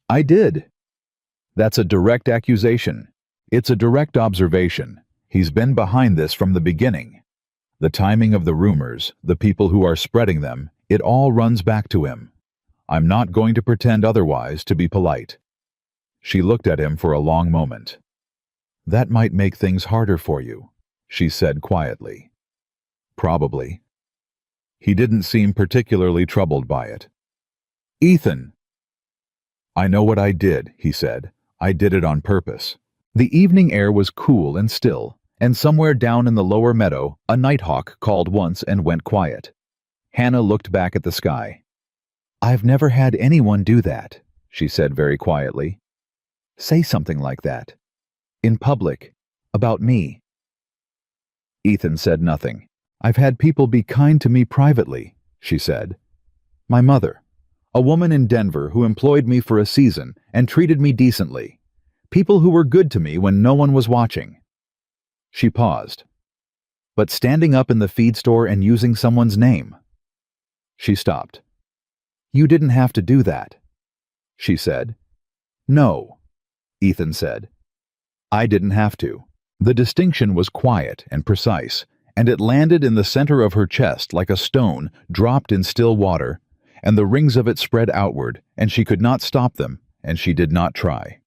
"I did." "That's a direct accusation. It's a direct observation. He's been behind this from the beginning. The timing of the rumors, the people who are spreading them, it all runs back to him. I'm not going to pretend otherwise to be polite." She looked at him for a long moment. "That might make things harder for you," she said quietly. "Probably." He didn't seem particularly troubled by it. "Ethan!" "I know what I did," he said. "I did it on purpose." The evening air was cool and still, and somewhere down in the lower meadow, a nighthawk called once and went quiet. Hannah looked back at the sky. "I've never had anyone do that," she said very quietly. "Say something like that. In public. About me." Ethan said nothing. "I've had people be kind to me privately," she said. "My mother. A woman in Denver who employed me for a season and treated me decently. People who were good to me when no one was watching." She paused. "But standing up in the feed store and using someone's name." She stopped. "You didn't have to do that," she said. "No," Ethan said. "I didn't have to." The distinction was quiet and precise, and it landed in the center of her chest like a stone dropped in still water, and the rings of it spread outward, and she could not stop them, and she did not try.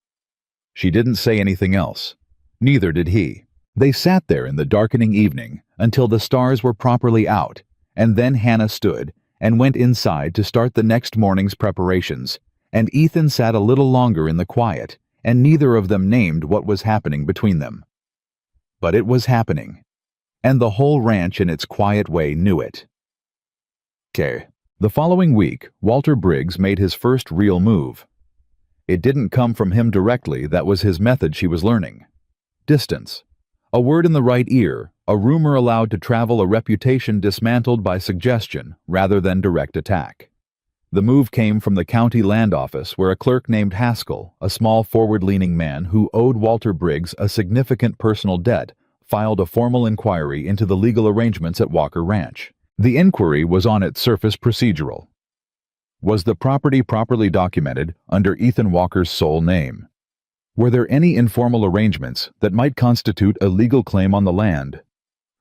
She didn't say anything else. Neither did he. They sat there in the darkening evening until the stars were properly out, and then Hannah stood and went inside to start the next morning's preparations, and Ethan sat a little longer in the quiet, and neither of them named what was happening between them. But it was happening, and the whole ranch in its quiet way knew it. The following week, Walter Briggs made his first real move. It didn't come from him directly, that was his method she was learning. Distance. A word in the right ear, a rumor allowed to travel, a reputation dismantled by suggestion rather than direct attack. The move came from the county land office, where a clerk named Haskell, a small forward-leaning man who owed Walter Briggs a significant personal debt, filed a formal inquiry into the legal arrangements at Walker Ranch. The inquiry was on its surface procedural. Was the property properly documented under Ethan Walker's sole name? Were there any informal arrangements that might constitute a legal claim on the land?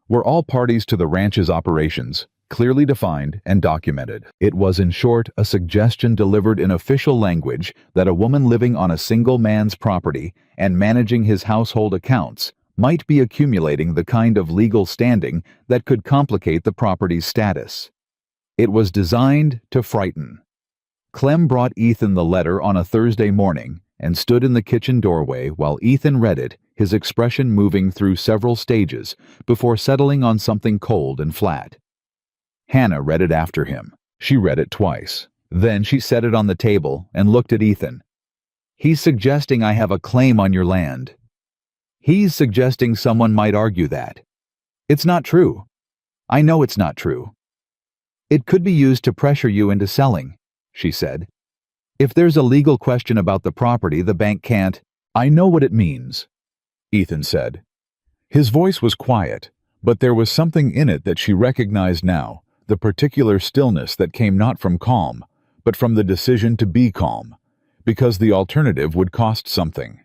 Were all parties to the ranch's operations clearly defined and documented? It was, in short, a suggestion delivered in official language that a woman living on a single man's property and managing his household accounts might be accumulating the kind of legal standing that could complicate the property's status. It was designed to frighten. Clem brought Ethan the letter on a Thursday morning and stood in the kitchen doorway while Ethan read it, his expression moving through several stages before settling on something cold and flat. Hannah read it after him. She read it twice. Then she set it on the table and looked at Ethan. "He's suggesting I have a claim on your land. He's suggesting someone might argue that. It's not true. I know it's not true. It could be used to pressure you into selling," she said. "If there's a legal question about the property, the bank can't—" "I know what it means," Ethan said. His voice was quiet, but there was something in it that she recognized now, the particular stillness that came not from calm, but from the decision to be calm, because the alternative would cost something.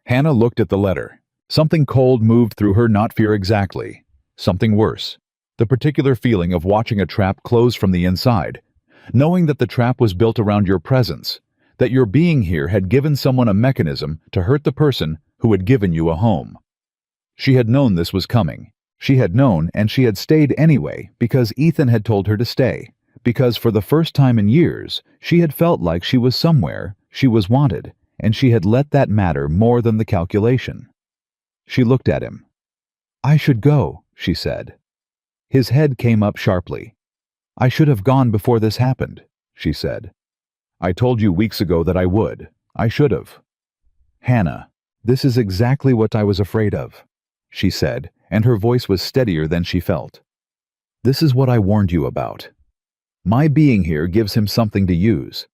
Hannah looked at the letter. Something cold moved through her, not fear exactly. Something worse. The particular feeling of watching a trap close from the inside, knowing that the trap was built around your presence, that your being here had given someone a mechanism to hurt the person who had given you a home. She had known this was coming. She had known, and she had stayed anyway because Ethan had told her to stay, because for the first time in years, she had felt like she was somewhere, she was wanted, and she had let that matter more than the calculation. She looked at him. "I should go," she said. His head came up sharply. "I should have gone before this happened," she said. "I told you weeks ago that I would. I should have." "Hannah, this is exactly what I was afraid of," she said, and her voice was steadier than she felt. "This is what I warned you about. My being here gives him something to use.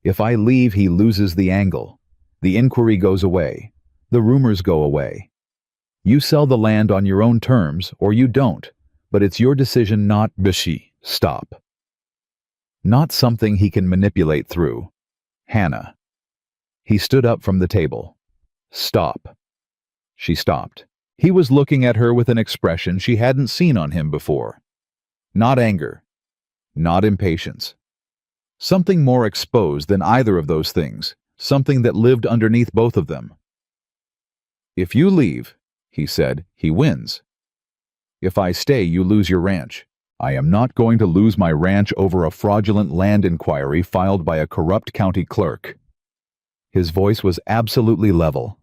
If I leave, he loses the angle. The inquiry goes away. The rumors go away. You sell the land on your own terms, or you don't, but it's your decision, not Bishi. Stop. Not something he can manipulate through. Hannah." He stood up from the table. "Stop." She stopped. He was looking at her with an expression she hadn't seen on him before. Not anger. Not impatience. Something more exposed than either of those things, something that lived underneath both of them. "If you leave," he said, "he wins. If I stay, you lose your ranch. I am not going to lose my ranch over a fraudulent land inquiry filed by a corrupt county clerk." His voice was absolutely level.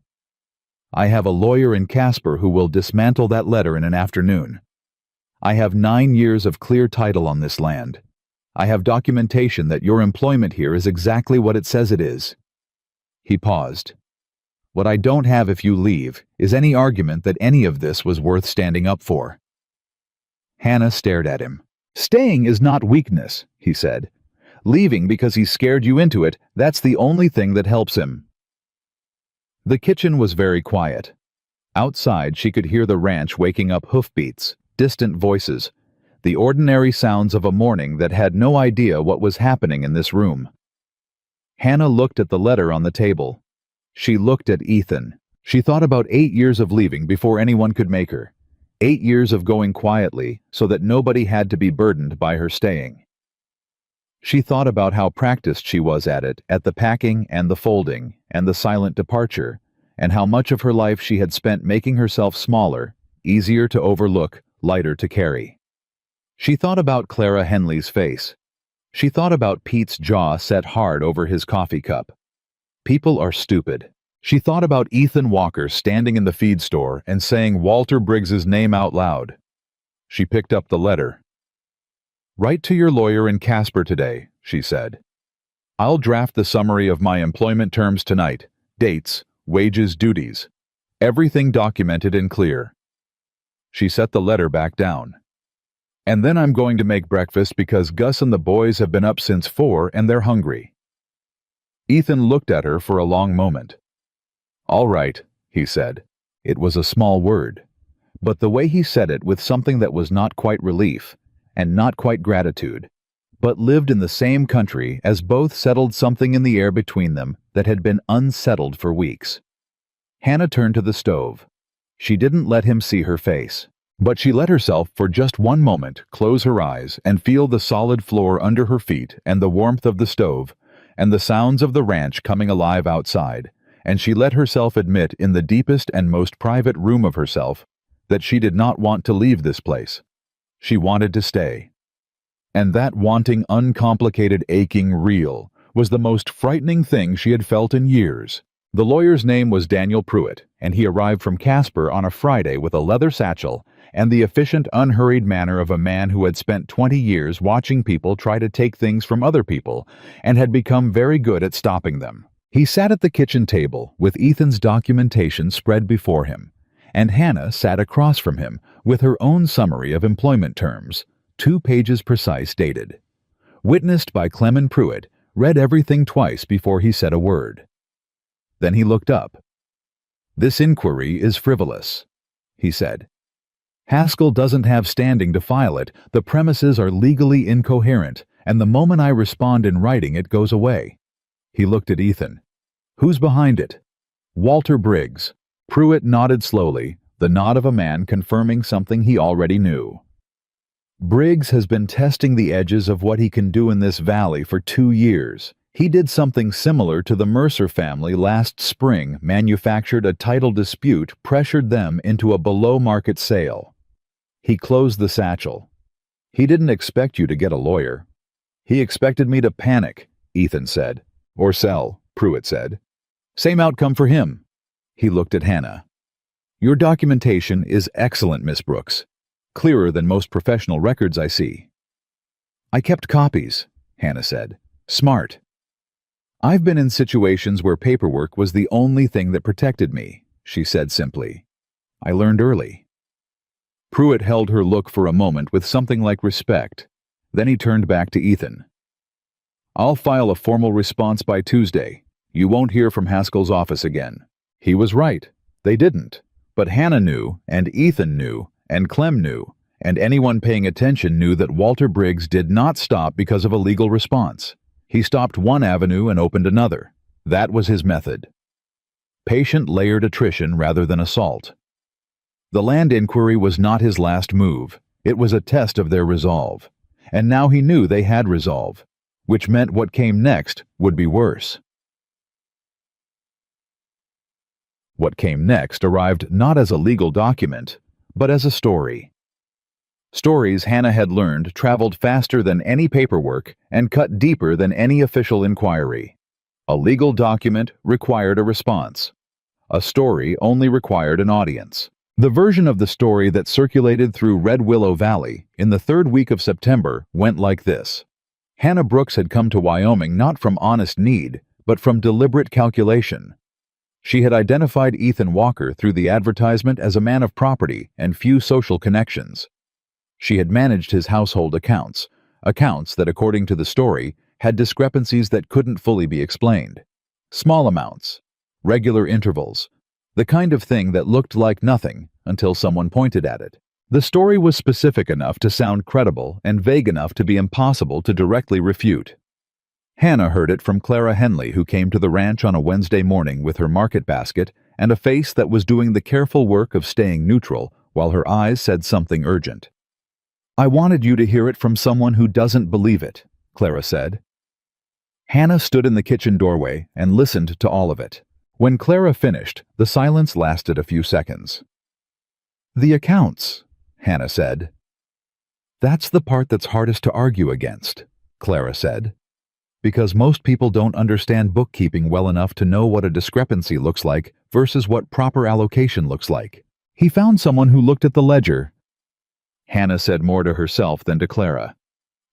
"I have a lawyer in Casper who will dismantle that letter in an afternoon. I have 9 years of clear title on this land. I have documentation that your employment here is exactly what it says it is." He paused. "What I don't have if you leave is any argument that any of this was worth standing up for." Hannah stared at him. "Staying is not weakness," he said. "Leaving because he scared you into it, that's the only thing that helps him." The kitchen was very quiet. Outside, she could hear the ranch waking up hoofbeats, distant voices, the ordinary sounds of a morning that had no idea what was happening in this room. Hannah looked at the letter on the table. She looked at Ethan. She thought about 8 years of leaving before anyone could make her. 8 years of going quietly so that nobody had to be burdened by her staying. She thought about how practiced she was at it, at the packing and the folding and the silent departure, and how much of her life she had spent making herself smaller, easier to overlook, lighter to carry. She thought about Clara Henley's face. She thought about Pete's jaw set hard over his coffee cup. People are stupid. She thought about Ethan Walker standing in the feed store and saying Walter Briggs's name out loud. She picked up the letter. "Write to your lawyer in Casper today," she said. "I'll draft the summary of my employment terms tonight. Dates, wages, duties. Everything documented and clear." She set the letter back down. "And then I'm going to make breakfast because Gus and the boys have been up since 4 and they're hungry." Ethan looked at her for a long moment. "All right," he said. It was a small word, but the way he said it with something that was not quite relief, and not quite gratitude, but lived in the same country as both settled something in the air between them that had been unsettled for weeks. Hannah turned to the stove. She didn't let him see her face, but she let herself for just one moment close her eyes and feel the solid floor under her feet and the warmth of the stove and the sounds of the ranch coming alive outside, and she let herself admit in the deepest and most private room of herself that she did not want to leave this place. She wanted to stay. And that wanting, uncomplicated, aching, real, was the most frightening thing she had felt in years. The lawyer's name was Daniel Pruitt, and he arrived from Casper on a Friday with a leather satchel and the efficient, unhurried manner of a man who had spent 20 years watching people try to take things from other people and had become very good at stopping them. He sat at the kitchen table with Ethan's documentation spread before him, and Hannah sat across from him with her own summary of employment terms, 2 pages precise dated. Witnessed by Clement Pruitt, read everything twice before he said a word. Then he looked up. "This inquiry is frivolous," he said. "Haskell doesn't have standing to file it, the premises are legally incoherent, and the moment I respond in writing it goes away." He looked at Ethan. "Who's behind it?" "Walter Briggs." Pruitt nodded slowly, the nod of a man confirming something he already knew. "Briggs has been testing the edges of what he can do in this valley for 2 years. He did something similar to the Mercer family last spring, manufactured a title dispute, pressured them into a below-market sale. He closed the satchel. He didn't expect you to get a lawyer. He expected me to panic, Ethan said. Or sell, Pruitt said. Same outcome for him. He looked at Hannah. Your documentation is excellent, Miss Brooks. Clearer than most professional records I see. I kept copies, Hannah said. Smart. I've been in situations where paperwork was the only thing that protected me, she said simply. I learned early. Pruitt held her look for a moment with something like respect. Then he turned back to Ethan. I'll file a formal response by Tuesday. You won't hear from Haskell's office again. He was right. They didn't. But Hannah knew, and Ethan knew, and Clem knew, and anyone paying attention knew that Walter Briggs did not stop because of a legal response. He stopped one avenue and opened another. That was his method. Patient layered attrition rather than assault. The land inquiry was not his last move. It was a test of their resolve. And now he knew they had resolve, which meant what came next would be worse. What came next arrived not as a legal document, but as a story. Stories Hannah had learned traveled faster than any paperwork and cut deeper than any official inquiry. A legal document required a response. A story only required an audience. The version of the story that circulated through Red Willow Valley in the third week of September went like this. Hannah Brooks had come to Wyoming not from honest need, but from deliberate calculation. She had identified Ethan Walker through the advertisement as a man of property and few social connections. She had managed his household accounts that, according to the story, had discrepancies that couldn't fully be explained. Small amounts, regular intervals, the kind of thing that looked like nothing until someone pointed at it. The story was specific enough to sound credible and vague enough to be impossible to directly refute. Hannah heard it from Clara Henley, who came to the ranch on a Wednesday morning with her market basket and a face that was doing the careful work of staying neutral while her eyes said something urgent. I wanted you to hear it from someone who doesn't believe it, Clara said. Hannah stood in the kitchen doorway and listened to all of it. When Clara finished, the silence lasted a few seconds. The accounts, Hannah said. That's the part that's hardest to argue against, Clara said. Because most people don't understand bookkeeping well enough to know what a discrepancy looks like versus what proper allocation looks like. He found someone who looked at the ledger. Hannah said more to herself than to Clara.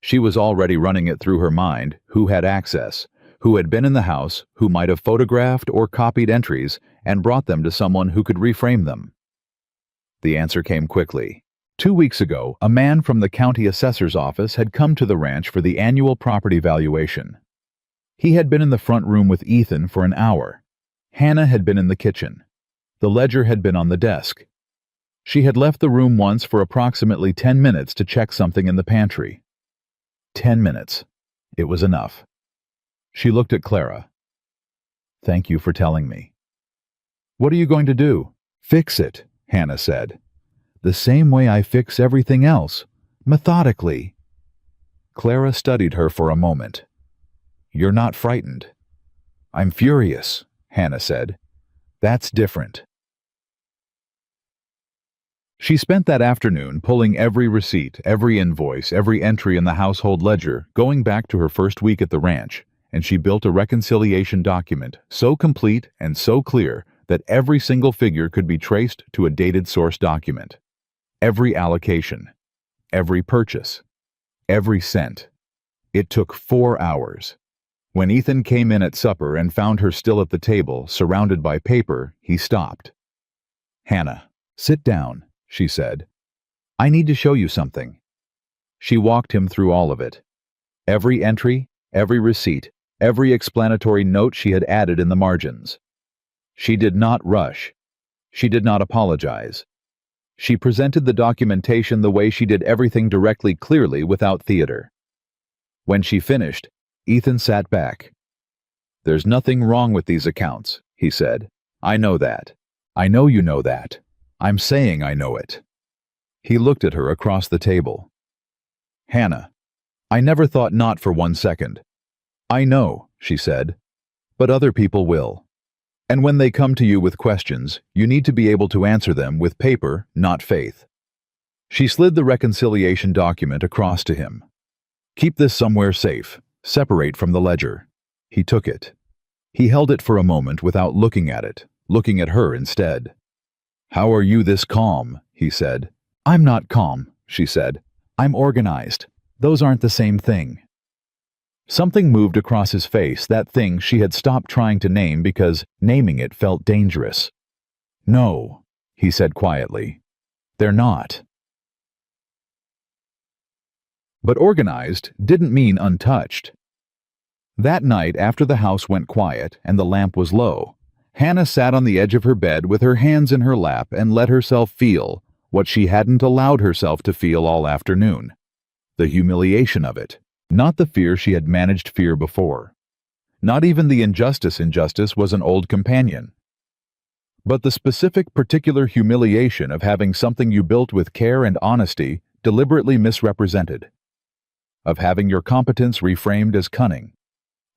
She was already running it through her mind, who had access, who had been in the house, who might have photographed or copied entries and brought them to someone who could reframe them. The answer came quickly. 2 weeks ago, a man from the county assessor's office had come to the ranch for the annual property valuation. He had been in the front room with Ethan for an hour. Hannah had been in the kitchen. The ledger had been on the desk. She had left the room once for approximately 10 minutes to check something in the pantry. 10 minutes. It was enough. She looked at Clara. Thank you for telling me. What are you going to do? Fix it, Hannah said. The same way I fix everything else, methodically. Clara studied her for a moment. You're not frightened. I'm furious, Hannah said. That's different. She spent that afternoon pulling every receipt, every invoice, every entry in the household ledger, going back to her first week at the ranch, and she built a reconciliation document so complete and so clear that every single figure could be traced to a dated source document. Every allocation, every purchase, every cent. It took 4 hours. When Ethan came in at supper and found her still at the table, surrounded by paper, he stopped. Hannah, sit down, she said. I need to show you something. She walked him through all of it. Every entry, every receipt, every explanatory note she had added in the margins. She did not rush. She did not apologize. She presented the documentation the way she did everything directly, clearly, without theater. When she finished, Ethan sat back. There's nothing wrong with these accounts, he said. I know that. I know you know that. I'm saying I know it. He looked at her across the table. Hannah, I never thought not for 1 second. I know, she said, but other people will. And when they come to you with questions, you need to be able to answer them with paper, not faith. She slid the reconciliation document across to him. "Keep this somewhere safe. Separate from the ledger." He took it. He held it for a moment without looking at it, looking at her instead. "How are you this calm?" he said. "I'm not calm," she said. "I'm organized. Those aren't the same thing." Something moved across his face, that thing she had stopped trying to name because naming it felt dangerous. "No," he said quietly. "They're not." But organized didn't mean untouched. That night, after the house went quiet and the lamp was low, Hannah sat on the edge of her bed with her hands in her lap and let herself feel what she hadn't allowed herself to feel all afternoon. The humiliation of it, not the fear she had managed fear before. Not even the injustice was an old companion. But the specific particular humiliation of having something you built with care and honesty deliberately misrepresented. Of having your competence reframed as cunning.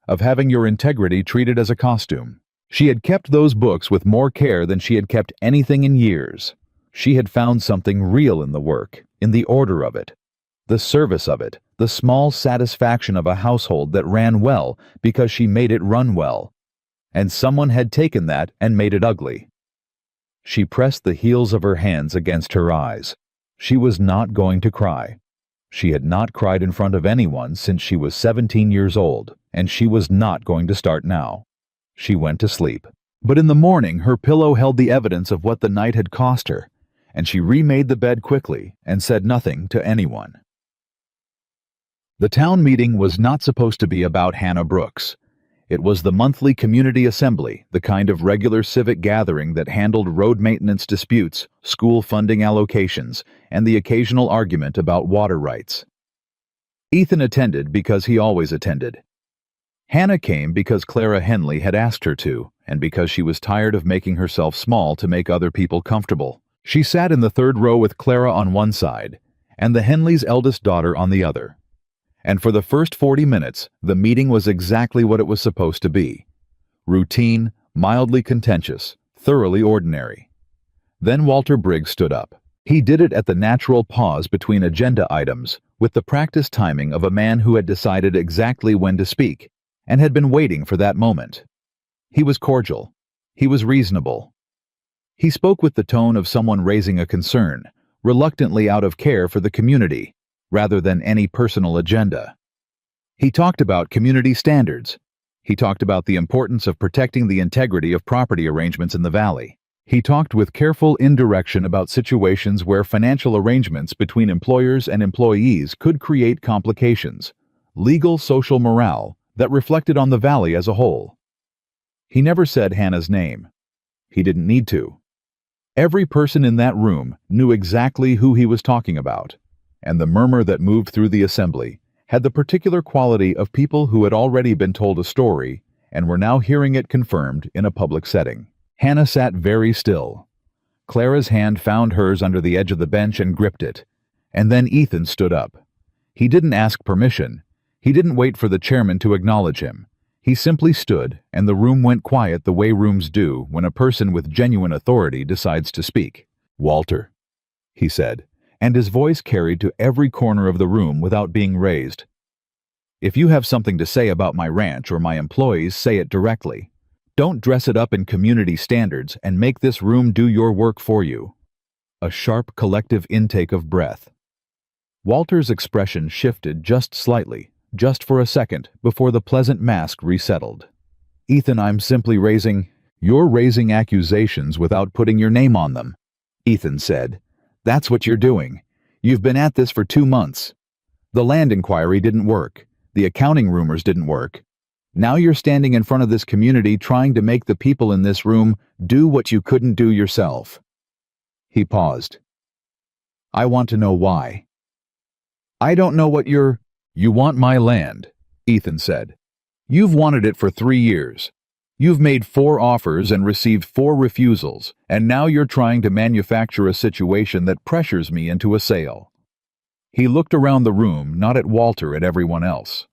Of having your integrity treated as a costume. She had kept those books with more care than she had kept anything in years. She had found something real in the work, in the order of it, the service of it, the small satisfaction of a household that ran well because she made it run well. And someone had taken that and made it ugly. She pressed the heels of her hands against her eyes. She was not going to cry. She had not cried in front of anyone since she was 17 years old, and she was not going to start now. She went to sleep. But in the morning her pillow held the evidence of what the night had cost her, and she remade the bed quickly and said nothing to anyone. The town meeting was not supposed to be about Hannah Brooks. It was the monthly community assembly, the kind of regular civic gathering that handled road maintenance disputes, school funding allocations, and the occasional argument about water rights. Ethan attended because he always attended. Hannah came because Clara Henley had asked her to, and because she was tired of making herself small to make other people comfortable. She sat in the third row with Clara on one side, and the Henleys' eldest daughter on the other. And for the first 40 minutes, the meeting was exactly what it was supposed to be. Routine, mildly contentious, thoroughly ordinary. Then Walter Briggs stood up. He did it at the natural pause between agenda items, with the practiced timing of a man who had decided exactly when to speak, and had been waiting for that moment. He was cordial. He was reasonable. He spoke with the tone of someone raising a concern, reluctantly out of care for the community, rather than any personal agenda. He talked about community standards. He talked about the importance of protecting the integrity of property arrangements in the valley. He talked with careful indirection about situations where financial arrangements between employers and employees could create complications, legal social morale that reflected on the valley as a whole. He never said Hannah's name. He didn't need to. Every person in that room knew exactly who he was talking about, and the murmur that moved through the assembly had the particular quality of people who had already been told a story and were now hearing it confirmed in a public setting. Hannah sat very still. Clara's hand found hers under the edge of the bench and gripped it, and then Ethan stood up. He didn't ask permission. He didn't wait for the chairman to acknowledge him. He simply stood, and the room went quiet the way rooms do when a person with genuine authority decides to speak. "Walter," he said, and his voice carried to every corner of the room without being raised. "If you have something to say about my ranch or my employees, say it directly. Don't dress it up in community standards and make this room do your work for you." A sharp collective intake of breath. Walter's expression shifted just slightly, just for a second, before the pleasant mask resettled. "Ethan, I'm simply You're raising accusations without putting your name on them," Ethan said. "That's what you're doing. You've been at this for 2 months. The land inquiry didn't work. The accounting rumors didn't work. Now you're standing in front of this community trying to make the people in this room do what you couldn't do yourself." He paused. "I want to know why." "I don't know what you're—" "You want my land," Ethan said. "You've wanted it for 3 years. You've made 4 offers and received 4 refusals, and now you're trying to manufacture a situation that pressures me into a sale." He looked around the room, not at Walter, at everyone else.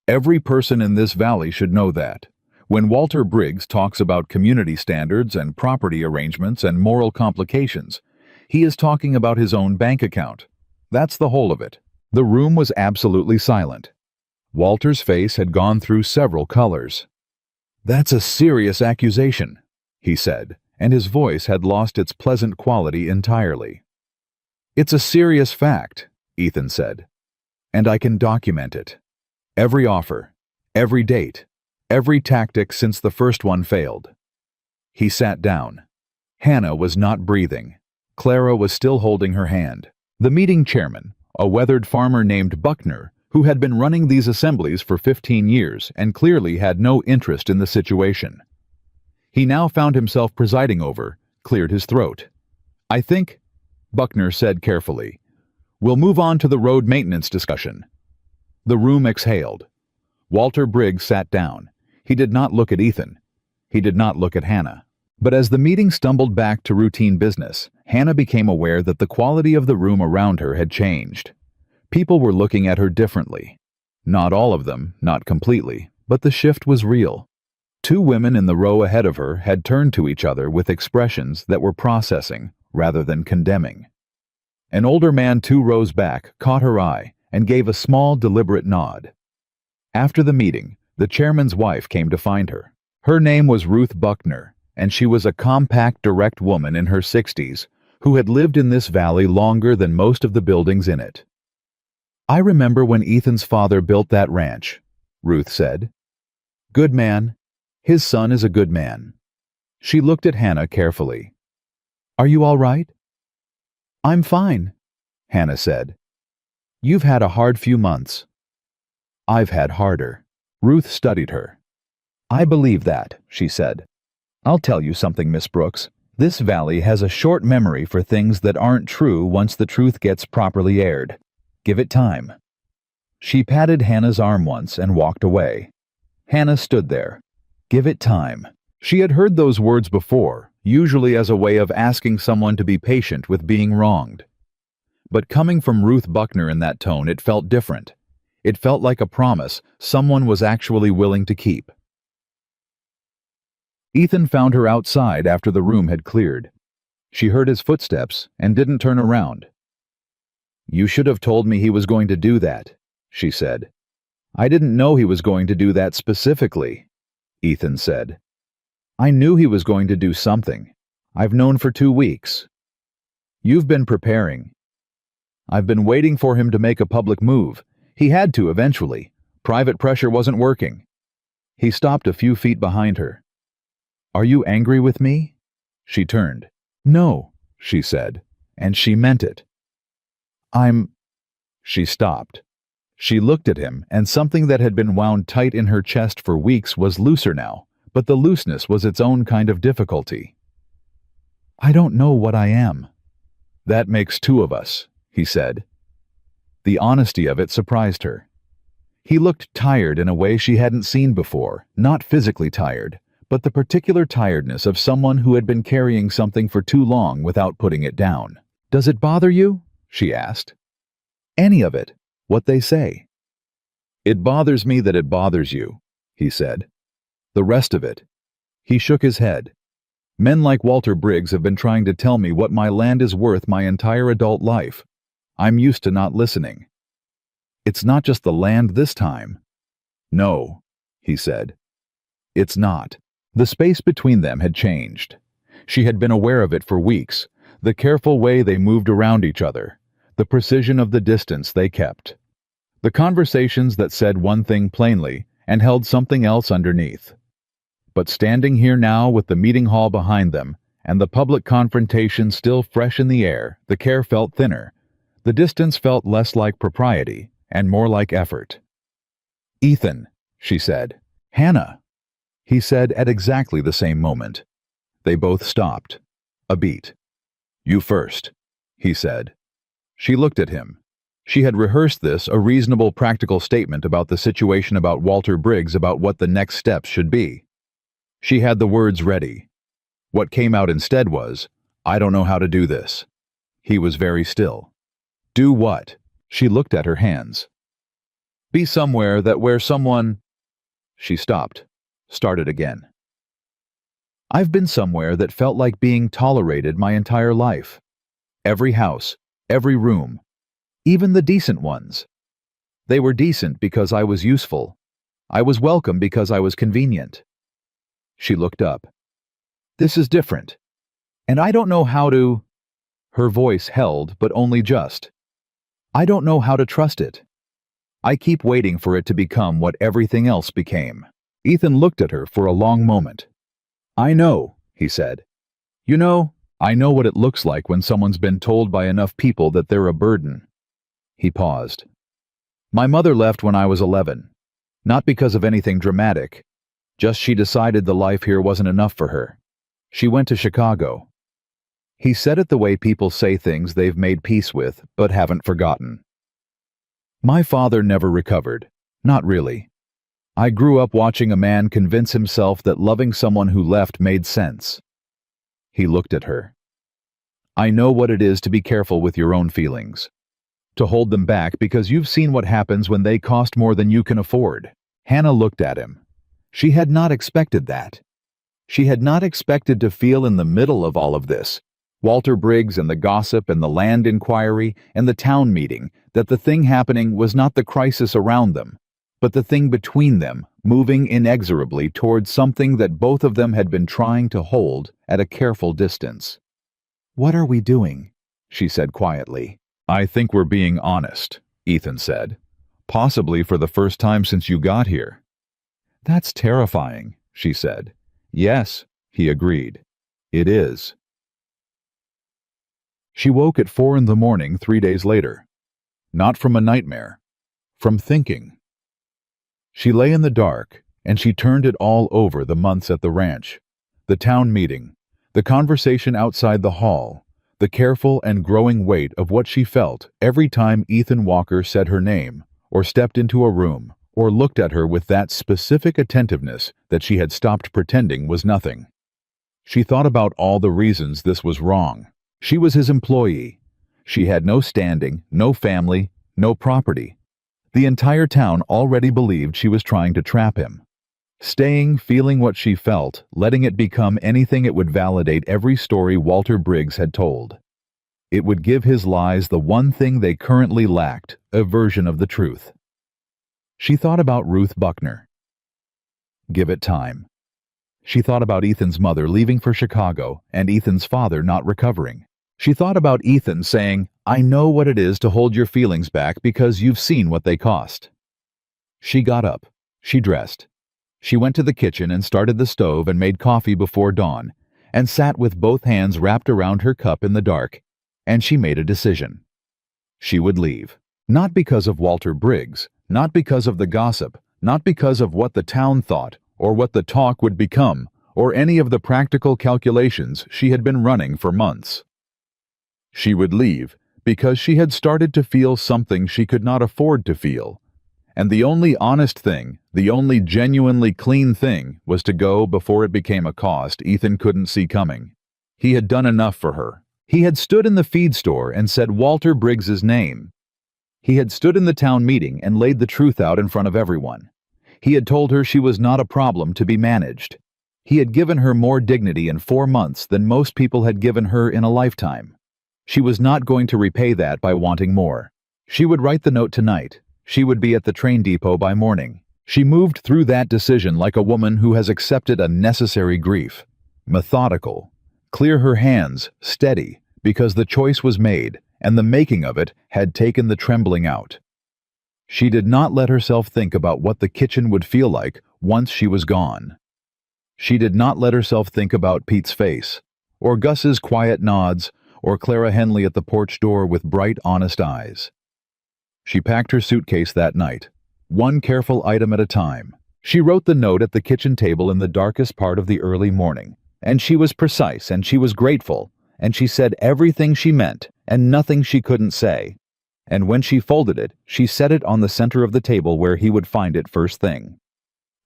Every person in this valley should know that. When Walter Briggs talks about community standards and property arrangements and moral complications, He is talking about his own bank account. That's the whole of it. The room was absolutely silent. Walter's face had gone through several colors. "That's a serious accusation," he said, and his voice had lost its pleasant quality entirely. "It's a serious fact," Ethan said, "and I can document it. Every offer, every date, every tactic since the first one failed." He sat down. Hannah was not breathing. Clara was still holding her hand. The meeting chairman, a weathered farmer named Buckner, who had been running these assemblies for 15 years and clearly had no interest in the situation. He now found himself presiding over, cleared his throat. "I think," Buckner said carefully, "we'll move on to the road maintenance discussion." The room exhaled. Walter Briggs sat down. He did not look at Ethan. He did not look at Hannah. But as the meeting stumbled back to routine business, Hannah became aware that the quality of the room around her had changed. People were looking at her differently. Not all of them, not completely, but the shift was real. Two women in the row ahead of her had turned to each other with expressions that were processing rather than condemning. An older man 2 rows back caught her eye and gave a small, deliberate nod. After the meeting, the chairman's wife came to find her. Her name was Ruth Buckner, and she was a compact, direct woman in her 60s who had lived in this valley longer than most of the buildings in it. "I remember when Ethan's father built that ranch," Ruth said. "Good man. His son is a good man." She looked at Hannah carefully. "Are you all right?" "I'm fine," Hannah said. "You've had a hard few months." "I've had harder." Ruth studied her. "I believe that," she said. "I'll tell you something, Miss Brooks. This valley has a short memory for things that aren't true once the truth gets properly aired. Give it time." She patted Hannah's arm once and walked away. Hannah stood there. Give it time. She had heard those words before, usually as a way of asking someone to be patient with being wronged. But coming from Ruth Buckner in that tone, it felt different. It felt like a promise someone was actually willing to keep. Ethan found her outside after the room had cleared. She heard his footsteps and didn't turn around. "You should have told me he was going to do that," she said. "I didn't know he was going to do that specifically," Ethan said. "I knew he was going to do something. I've known for 2 weeks." "You've been preparing." "I've been waiting for him to make a public move. He had to eventually. Private pressure wasn't working." He stopped a few feet behind her. "Are you angry with me?" She turned. "No," she said, and she meant it. She stopped. She looked at him, and something that had been wound tight in her chest for weeks was looser now, but the looseness was its own kind of difficulty. "I don't know what I am." "That makes 2 of us," he said. The honesty of it surprised her. He looked tired in a way she hadn't seen before, not physically tired, but the particular tiredness of someone who had been carrying something for too long without putting it down. "Does it bother you?" she asked. "Any of it, what they say." "It bothers me that it bothers you," he said. "The rest of it." He shook his head. "Men like Walter Briggs have been trying to tell me what my land is worth my entire adult life. I'm used to not listening." "It's not just the land this time." "No," he said. "It's not." The space between them had changed. She had been aware of it for weeks, the careful way they moved around each other, the precision of the distance they kept. The conversations that said one thing plainly and held something else underneath. But standing here now with the meeting hall behind them and the public confrontation still fresh in the air, the care felt thinner. The distance felt less like propriety and more like effort. "Ethan," she said. "Hannah," he said at exactly the same moment. They both stopped. A beat. "You first," he said. She looked at him. She had rehearsed this, a reasonable, practical statement about the situation, about Walter Briggs, about what the next steps should be. She had the words ready. What came out instead was, "I don't know how to do this." He was very still. "Do what?" She looked at her hands. "Be somewhere that where someone—" She stopped, started again. "I've been somewhere that felt like being tolerated my entire life. Every house, every room, even the decent ones. They were decent because I was useful. I was welcome because I was convenient. She looked up. This is different. And I don't know how to... Her voice held, but only just. I don't know how to trust it. I keep waiting for it to become what everything else became. Ethan looked at her for a long moment. I know, he said. You know, I know what it looks like when someone's been told by enough people that they're a burden. He paused. My mother left when I was 11. Not because of anything dramatic. Just she decided the life here wasn't enough for her. She went to Chicago. He said it the way people say things they've made peace with, but haven't forgotten. My father never recovered. Not really. I grew up watching a man convince himself that loving someone who left made sense. He looked at her. I know what it is to be careful with your own feelings. To hold them back because you've seen what happens when they cost more than you can afford. Hannah looked at him. She had not expected that. She had not expected to feel in the middle of all of this, Walter Briggs and the gossip and the land inquiry and the town meeting, that the thing happening was not the crisis around them, but the thing between them, moving inexorably towards something that both of them had been trying to hold at a careful distance. What are we doing? She said quietly. I think we're being honest, Ethan said. Possibly for the first time since you got here. That's terrifying, she said. Yes, he agreed. It is. She woke at 4 a.m. 3 days later. Not from a nightmare. From thinking. She lay in the dark, and she turned it all over the months at the ranch. The town meeting. The conversation outside the hall. The careful and growing weight of what she felt every time Ethan Walker said her name, or stepped into a room, or looked at her with that specific attentiveness that she had stopped pretending was nothing. She thought about all the reasons this was wrong. She was his employee. She had no standing, no family, no property. The entire town already believed she was trying to trap him. Staying, feeling what she felt, letting it become anything it would validate every story Walter Briggs had told. It would give his lies the one thing they currently lacked, a version of the truth. She thought about Ruth Buckner. Give it time. She thought about Ethan's mother leaving for Chicago and Ethan's father not recovering. She thought about Ethan saying, I know what it is to hold your feelings back because you've seen what they cost. She got up. She dressed. She went to the kitchen and started the stove and made coffee before dawn, and sat with both hands wrapped around her cup in the dark, and she made a decision. She would leave. Not because of Walter Briggs, not because of the gossip, not because of what the town thought, or what the talk would become, or any of the practical calculations she had been running for months. She would leave because she had started to feel something she could not afford to feel. And the only honest thing, the only genuinely clean thing, was to go before it became a cost Ethan couldn't see coming. He had done enough for her. He had stood in the feed store and said Walter Briggs's name. He had stood in the town meeting and laid the truth out in front of everyone. He had told her she was not a problem to be managed. He had given her more dignity in 4 months than most people had given her in a lifetime. She was not going to repay that by wanting more. She would write the note tonight. She would be at the train depot by morning. She moved through that decision like a woman who has accepted a necessary grief. Methodical. Clear her hands, steady, because the choice was made, and the making of it had taken the trembling out. She did not let herself think about what the kitchen would feel like once she was gone. She did not let herself think about Pete's face, or Gus's quiet nods, or Clara Henley at the porch door with bright, honest eyes. She packed her suitcase that night, one careful item at a time. She wrote the note at the kitchen table in the darkest part of the early morning, and she was precise and she was grateful, and she said everything she meant and nothing she couldn't say. And when she folded it, she set it on the center of the table where he would find it first thing.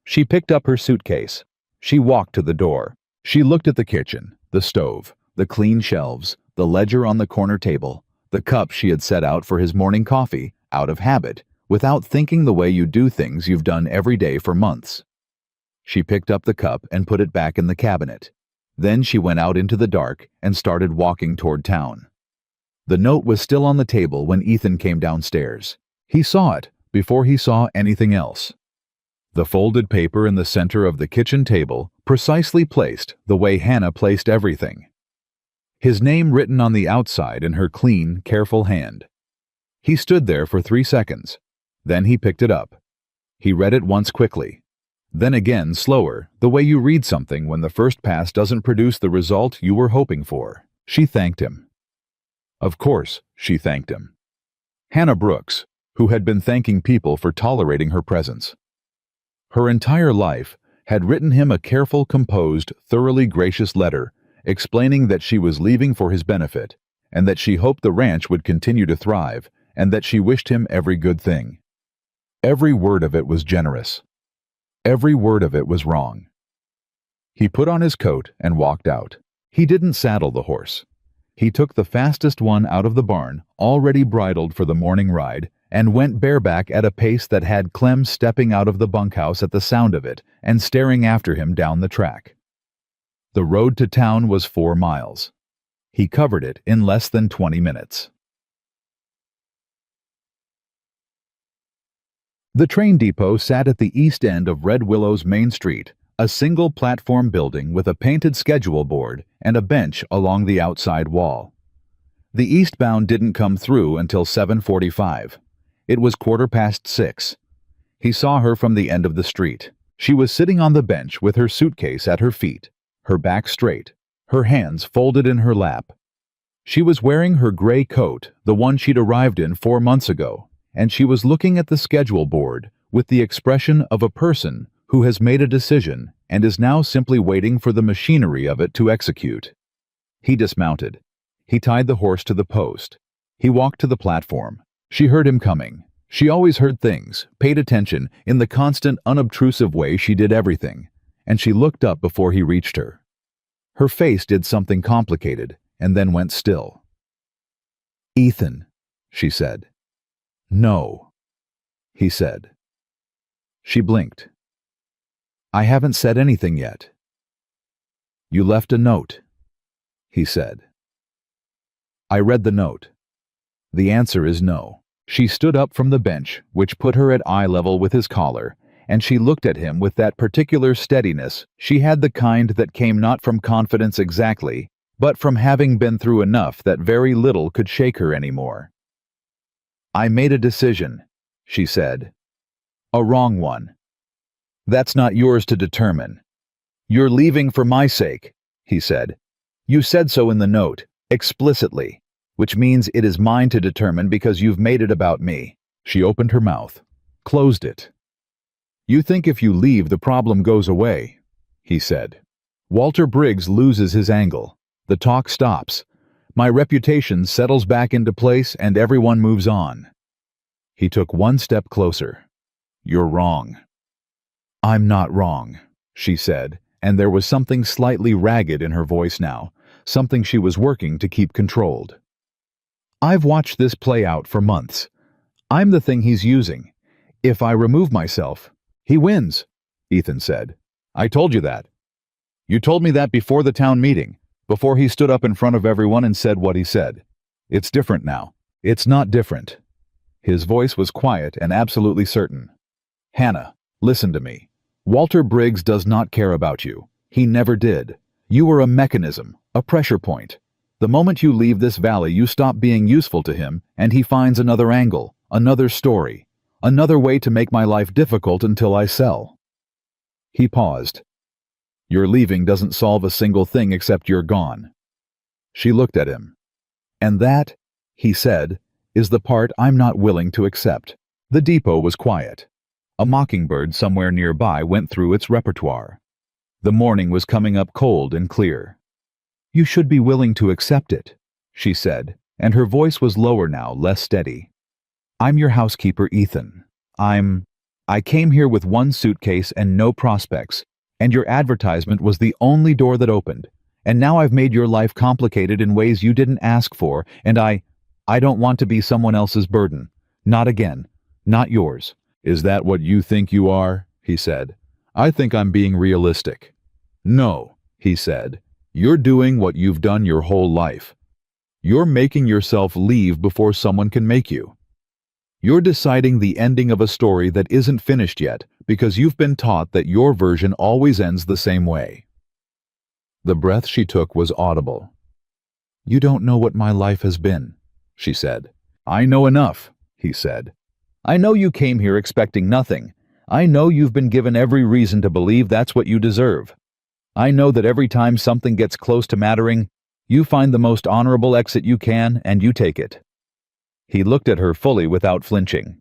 She picked up her suitcase. She walked to the door. She looked at the kitchen, the stove, the clean shelves, the ledger on the corner table, the cup she had set out for his morning coffee, out of habit, without thinking the way you do things you've done every day for months. She picked up the cup and put it back in the cabinet. Then she went out into the dark and started walking toward town. The note was still on the table when Ethan came downstairs. He saw it before he saw anything else. The folded paper in the center of the kitchen table, precisely placed the way Hannah placed everything. His name written on the outside in her clean, careful hand. He stood there for 3 seconds. Then he picked it up. He read it once quickly. Then again slower, the way you read something when the first pass doesn't produce the result you were hoping for. She thanked him. Of course, she thanked him. Hannah Brooks, who had been thanking people for tolerating her presence. Her entire life had written him a careful, composed, thoroughly gracious letter explaining that she was leaving for his benefit and that she hoped the ranch would continue to thrive and that she wished him every good thing. Every word of it was generous. Every word of it was wrong. He put on his coat and walked out. He didn't saddle the horse. He took the fastest one out of the barn, already bridled for the morning ride, and went bareback at a pace that had Clem stepping out of the bunkhouse at the sound of it and staring after him down the track. The road to town was 4 miles. He covered it in less than 20 minutes. The train depot sat at the east end of Red Willow's Main Street, a single platform building with a painted schedule board and a bench along the outside wall. The eastbound didn't come through until 7:45. It was 6:15. He saw her from the end of the street. She was sitting on the bench with her suitcase at her feet, her back straight, her hands folded in her lap. She was wearing her gray coat, the one she'd arrived in 4 months ago, and she was looking at the schedule board with the expression of a person who has made a decision and is now simply waiting for the machinery of it to execute. He dismounted. He tied the horse to the post. He walked to the platform. She heard him coming. She always heard things, paid attention, in the constant, unobtrusive way she did everything, and she looked up before he reached her. Her face did something complicated, and then went still. "Ethan," she said. "No," he said. She blinked. "I haven't said anything yet." "You left a note," he said. "I read the note. The answer is no." She stood up from the bench, which put her at eye level with his collar, and she looked at him with that particular steadiness. She had the kind that came not from confidence exactly, but from having been through enough that very little could shake her anymore. "I made a decision," she said. "A wrong one. That's not yours to determine. You're leaving for my sake," he said. "You said so in the note, explicitly, which means it is mine to determine because you've made it about me." She opened her mouth, closed it. "You think if you leave the problem goes away," he said. "Walter Briggs loses his angle. The talk stops. My reputation settles back into place and everyone moves on." He took one step closer. "You're wrong." "I'm not wrong," she said, and there was something slightly ragged in her voice now, something she was working to keep controlled. "I've watched this play out for months. I'm the thing he's using. If I remove myself, he wins," Ethan said. "I told you that. You told me that before the town meeting, before he stood up in front of everyone and said what he said. It's different now. It's not different." His voice was quiet and absolutely certain. "Hannah, listen to me. Walter Briggs does not care about you. He never did. You were a mechanism, a pressure point. The moment you leave this valley, you stop being useful to him, and he finds another angle, another story, another way to make my life difficult until I sell." He paused. "Your leaving doesn't solve a single thing except you're gone." She looked at him. "And that," he said, "is the part I'm not willing to accept." The depot was quiet. A mockingbird somewhere nearby went through its repertoire. The morning was coming up cold and clear. "You should be willing to accept it," she said, and her voice was lower now, less steady. "I'm your housekeeper, Ethan. I came here with one suitcase and no prospects, and your advertisement was the only door that opened, and now I've made your life complicated in ways you didn't ask for, and I don't want to be someone else's burden. Not again. Not yours." "Is that what you think you are?" he said. "I think I'm being realistic." "No," he said. "You're doing what you've done your whole life. You're making yourself leave before someone can make you. You're deciding the ending of a story that isn't finished yet because you've been taught that your version always ends the same way. The breath she took was audible. "You don't know what my life has been," she said. "I know enough," he said. "I know you came here expecting nothing. I know you've been given every reason to believe that's what you deserve. I know that every time something gets close to mattering, you find the most honorable exit you can and you take it." He looked at her fully without flinching.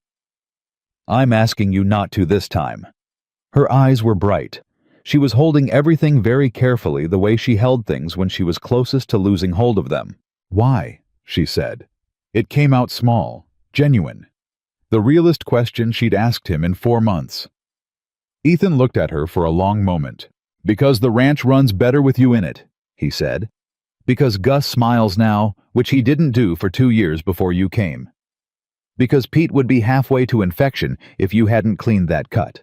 "I'm asking you not to this time." Her eyes were bright. She was holding everything very carefully the way she held things when she was closest to losing hold of them. "Why?" she said. It came out small, genuine. The realest question she'd asked him in 4 months. Ethan looked at her for a long moment. "Because the ranch runs better with you in it," he said. "Because Gus smiles now, which he didn't do for 2 years before you came. Because Pete would be halfway to infection if you hadn't cleaned that cut.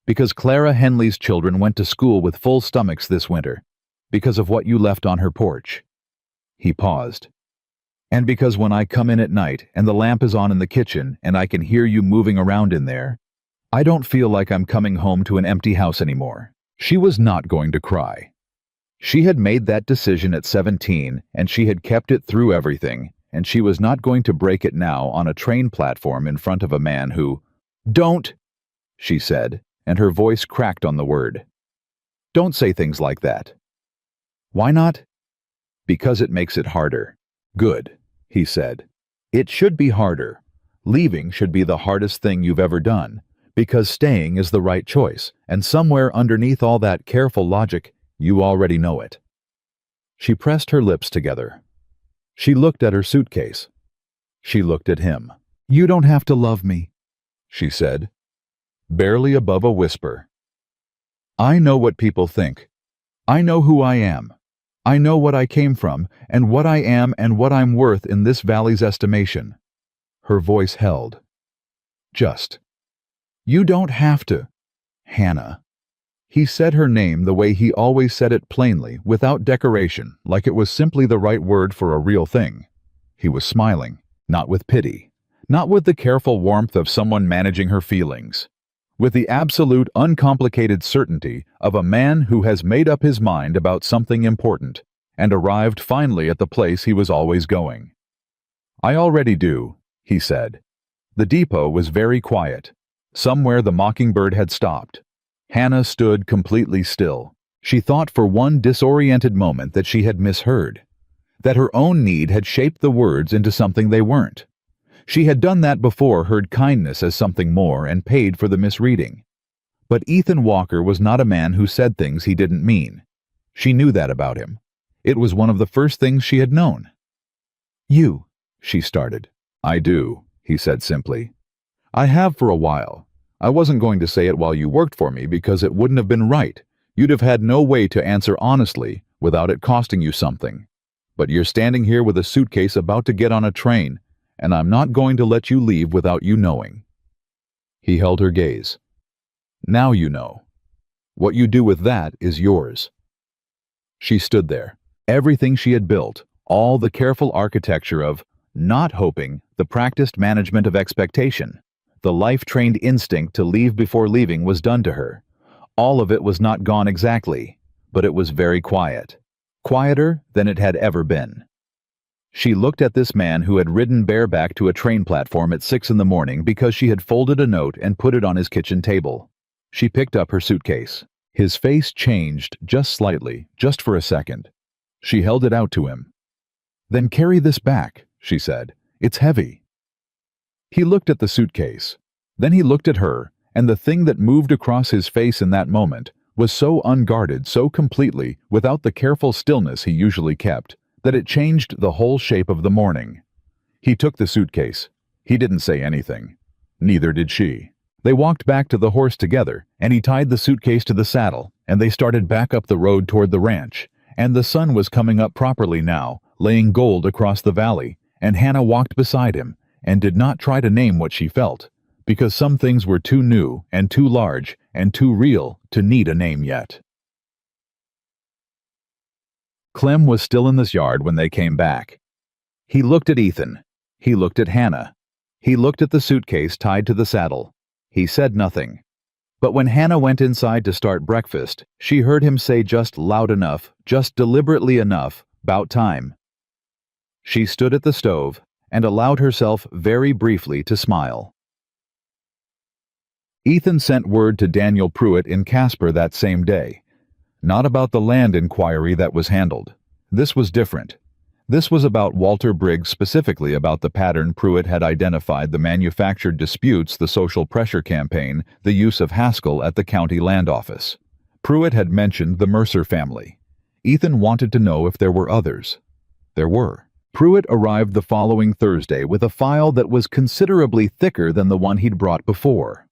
Because Clara Henley's children went to school with full stomachs this winter. Because of what you left on her porch." He paused. "And because when I come in at night and the lamp is on in the kitchen and I can hear you moving around in there, I don't feel like I'm coming home to an empty house anymore." She was not going to cry. She had made that decision at 17 and she had kept it through everything, and she was not going to break it now on a train platform in front of a man who— "Don't," she said, and her voice cracked on the word. "Don't say things like that." "Why not?" "Because it makes it harder." "Good," he said. "It should be harder. Leaving should be the hardest thing you've ever done, because staying is the right choice, and somewhere underneath all that careful logic, you already know it." She pressed her lips together. She looked at her suitcase. She looked at him. "You don't have to love me," she said, barely above a whisper. "I know what people think. I know who I am. I know what I came from, and what I am and what I'm worth in this valley's estimation." Her voice held. "Just. You don't have to, Hannah." He said her name the way he always said it, plainly, without decoration, like it was simply the right word for a real thing. He was smiling, not with pity, not with the careful warmth of someone managing her feelings, with the absolute, uncomplicated certainty of a man who has made up his mind about something important and arrived finally at the place he was always going. "I already do," he said. The depot was very quiet. Somewhere the mockingbird had stopped. Hannah stood completely still. She thought for one disoriented moment that she had misheard, that her own need had shaped the words into something they weren't. She had done that before, heard kindness as something more, and paid for the misreading. But Ethan Walker was not a man who said things he didn't mean. She knew that about him. It was one of the first things she had known. "You," she started. "I do," he said simply. "I have for a while. I wasn't going to say it while you worked for me because it wouldn't have been right. You'd have had no way to answer honestly without it costing you something. But you're standing here with a suitcase about to get on a train, and I'm not going to let you leave without you knowing." He held her gaze. "Now you know. What you do with that is yours." She stood there. Everything she had built, all the careful architecture of not hoping, the practiced management of expectation, the life-trained instinct to leave before leaving was done to her. All of it was not gone exactly, but it was very quiet. Quieter than it had ever been. She looked at this man who had ridden bareback to a train platform at 6 in the morning because she had folded a note and put it on his kitchen table. She picked up her suitcase. His face changed just slightly, just for a second. She held it out to him. "Then carry this back," she said. "It's heavy." He looked at the suitcase. Then he looked at her, and the thing that moved across his face in that moment was so unguarded, so completely, without the careful stillness he usually kept, that it changed the whole shape of the morning. He took the suitcase. He didn't say anything. Neither did she. They walked back to the horse together, and he tied the suitcase to the saddle, and they started back up the road toward the ranch, and the sun was coming up properly now, laying gold across the valley, and Hannah walked beside him, and did not try to name what she felt, because some things were too new, and too large, and too real to need a name yet. Clem was still in this yard when they came back. He looked at Ethan. He looked at Hannah. He looked at the suitcase tied to the saddle. He said nothing. But when Hannah went inside to start breakfast, she heard him say just loud enough, just deliberately enough, "'Bout time." She stood at the stove and allowed herself very briefly to smile. Ethan sent word to Daniel Pruitt in Casper that same day. Not about the land inquiry that was handled. This was different. This was about Walter Briggs, specifically about the pattern Pruitt had identified: the manufactured disputes, the social pressure campaign, the use of Haskell at the county land office. Pruitt had mentioned the Mercer family. Ethan wanted to know if there were others. There were. Pruitt arrived the following Thursday with a file that was considerably thicker than the one he'd brought before.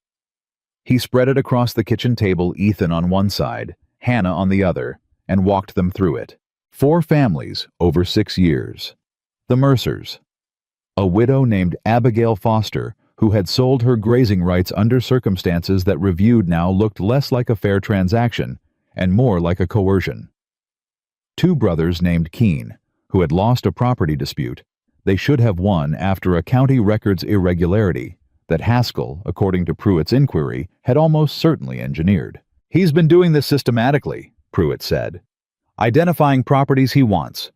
He spread it across the kitchen table, Ethan on one side, Hannah on the other, and walked them through it. 4 families over 6 years. The Mercers. A widow named Abigail Foster, who had sold her grazing rights under circumstances that reviewed now looked less like a fair transaction and more like a coercion. 2 brothers named Keene, who had lost a property dispute they should have won after a county records irregularity that Haskell, according to Pruitt's inquiry, had almost certainly engineered. "He's been doing this systematically," Pruitt said. "Identifying properties he wants,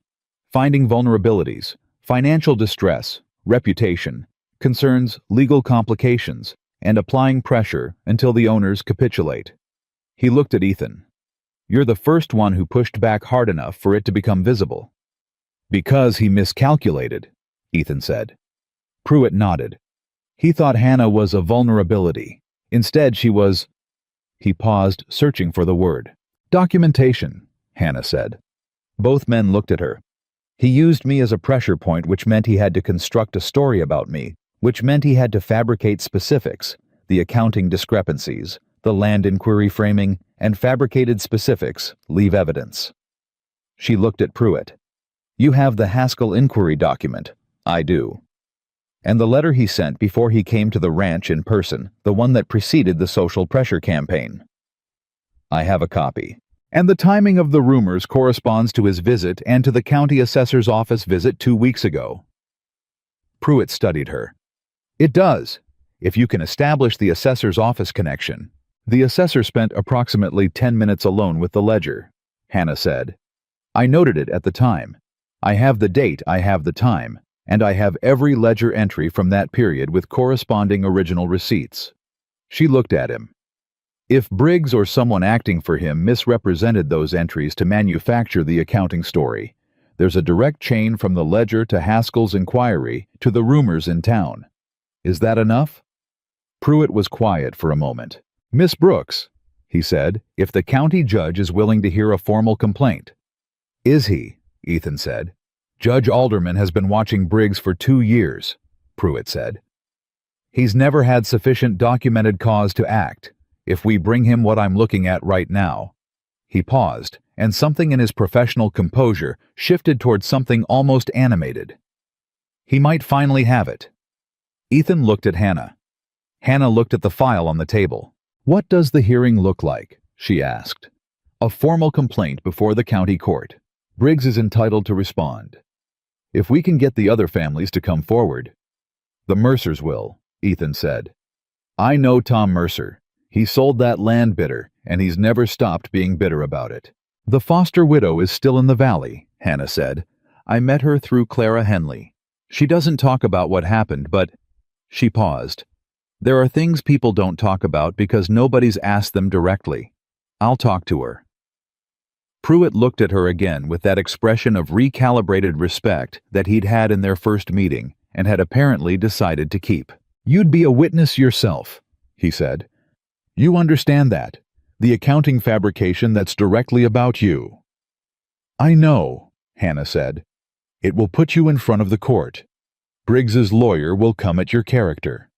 finding vulnerabilities, financial distress, reputation, concerns, legal complications, and applying pressure until the owners capitulate." He looked at Ethan. "You're the first one who pushed back hard enough for it to become visible." "Because he miscalculated," Ethan said. Pruitt nodded. He thought Hannah was a vulnerability. Instead, she was... He paused, searching for the word. "Documentation," Hannah said. Both men looked at her. "He used me as a pressure point, which meant he had to construct a story about me, which meant he had to fabricate specifics, the accounting discrepancies, the land inquiry framing, and fabricated specifics leave evidence." She looked at Pruitt. "You have the Haskell inquiry document." "I do." "And the letter he sent before he came to the ranch in person, the one that preceded the social pressure campaign." "I have a copy." "And the timing of the rumors corresponds to his visit and to the county assessor's office visit 2 weeks ago." Pruitt studied her. "It does, if you can establish the assessor's office connection." "The assessor spent approximately 10 minutes alone with the ledger," Hannah said. "I noted it at the time. I have the date, I have the time, and I have every ledger entry from that period with corresponding original receipts." She looked at him. If Briggs or someone acting for him misrepresented those entries to manufacture the accounting story, there's a direct chain from the ledger to Haskell's inquiry to the rumors in town. Is that enough? Pruitt was quiet for a moment. "Miss Brooks," he said, "if the county judge is willing to hear a formal complaint." "Is he?" Ethan said. "Judge Alderman has been watching Briggs for 2 years," Pruitt said. "He's never had sufficient documented cause to act. If we bring him what I'm looking at right now..." He paused, and something in his professional composure shifted toward something almost animated. "He might finally have it." Ethan looked at Hannah. Hannah looked at the file on the table. "What does the hearing look like?" she asked. "A formal complaint before the county court. Briggs is entitled to respond. If we can get the other families to come forward..." "The Mercers will," Ethan said. "I know Tom Mercer. He sold that land bitter, and he's never stopped being bitter about it." "The Foster widow is still in the valley," Hannah said. "I met her through Clara Henley. She doesn't talk about what happened, but..." She paused. "There are things people don't talk about because nobody's asked them directly. I'll talk to her." Pruitt looked at her again with that expression of recalibrated respect that he'd had in their first meeting and had apparently decided to keep. "You'd be a witness yourself," he said. "You understand that. The accounting fabrication that's directly about you." "I know," Hannah said. "It will put you in front of the court. Briggs's lawyer will come at your character."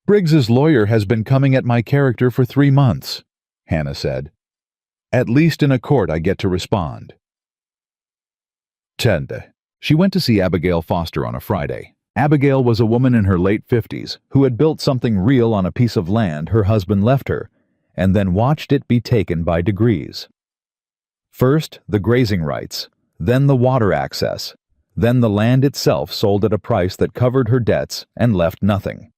"Briggs's lawyer has been coming at my character for 3 months," Hannah said. "At least in a court I get to respond." 10. She went to see Abigail Foster on a Friday. Abigail was a woman in her late 50s who had built something real on a piece of land her husband left her, and then watched it be taken by degrees. First, the grazing rights, then the water access, Then the land itself sold at a price that covered her debts and left nothing.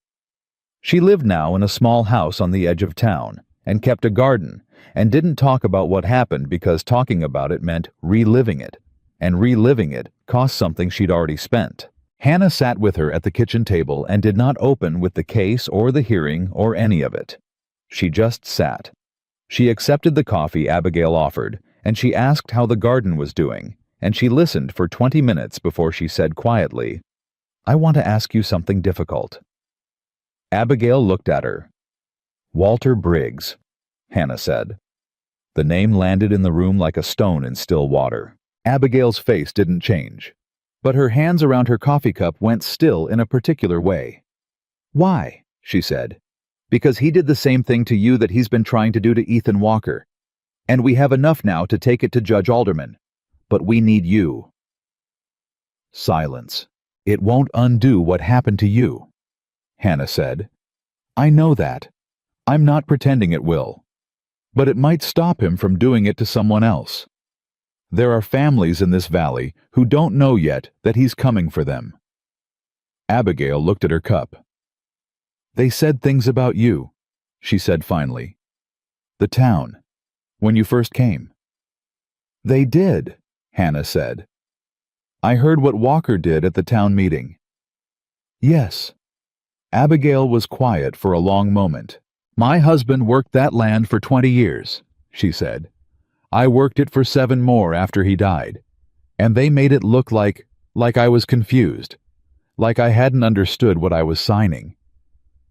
She lived now in a small house on the edge of town, and kept a garden, and didn't talk about what happened because talking about it meant reliving it, and reliving it cost something she'd already spent. Hannah sat with her at the kitchen table and did not open with the case or the hearing or any of it. She just sat. She accepted the coffee Abigail offered, and she asked how the garden was doing, and she listened for 20 minutes before she said quietly, "I want to ask you something difficult." Abigail looked at her. "Walter Briggs," Hannah said. The name landed in the room like a stone in still water. Abigail's face didn't change, but her hands around her coffee cup went still in a particular way. "Why?" she said. "Because he did the same thing to you that he's been trying to do to Ethan Walker. And we have enough now to take it to Judge Alderman. But we need you." Silence. "It won't undo what happened to you," Hannah said. "I know that. I'm not pretending it will. But it might stop him from doing it to someone else. There are families in this valley who don't know yet that he's coming for them." Abigail looked at her cup. "They said things about you," she said finally. "The town, when you first came." "They did," Hannah said. "I heard what Walker did at the town meeting." "Yes." Abigail was quiet for a long moment. "My husband worked that land for 20 years, she said. "I worked it for 7 more after he died. And they made it look like I was confused, like I hadn't understood what I was signing."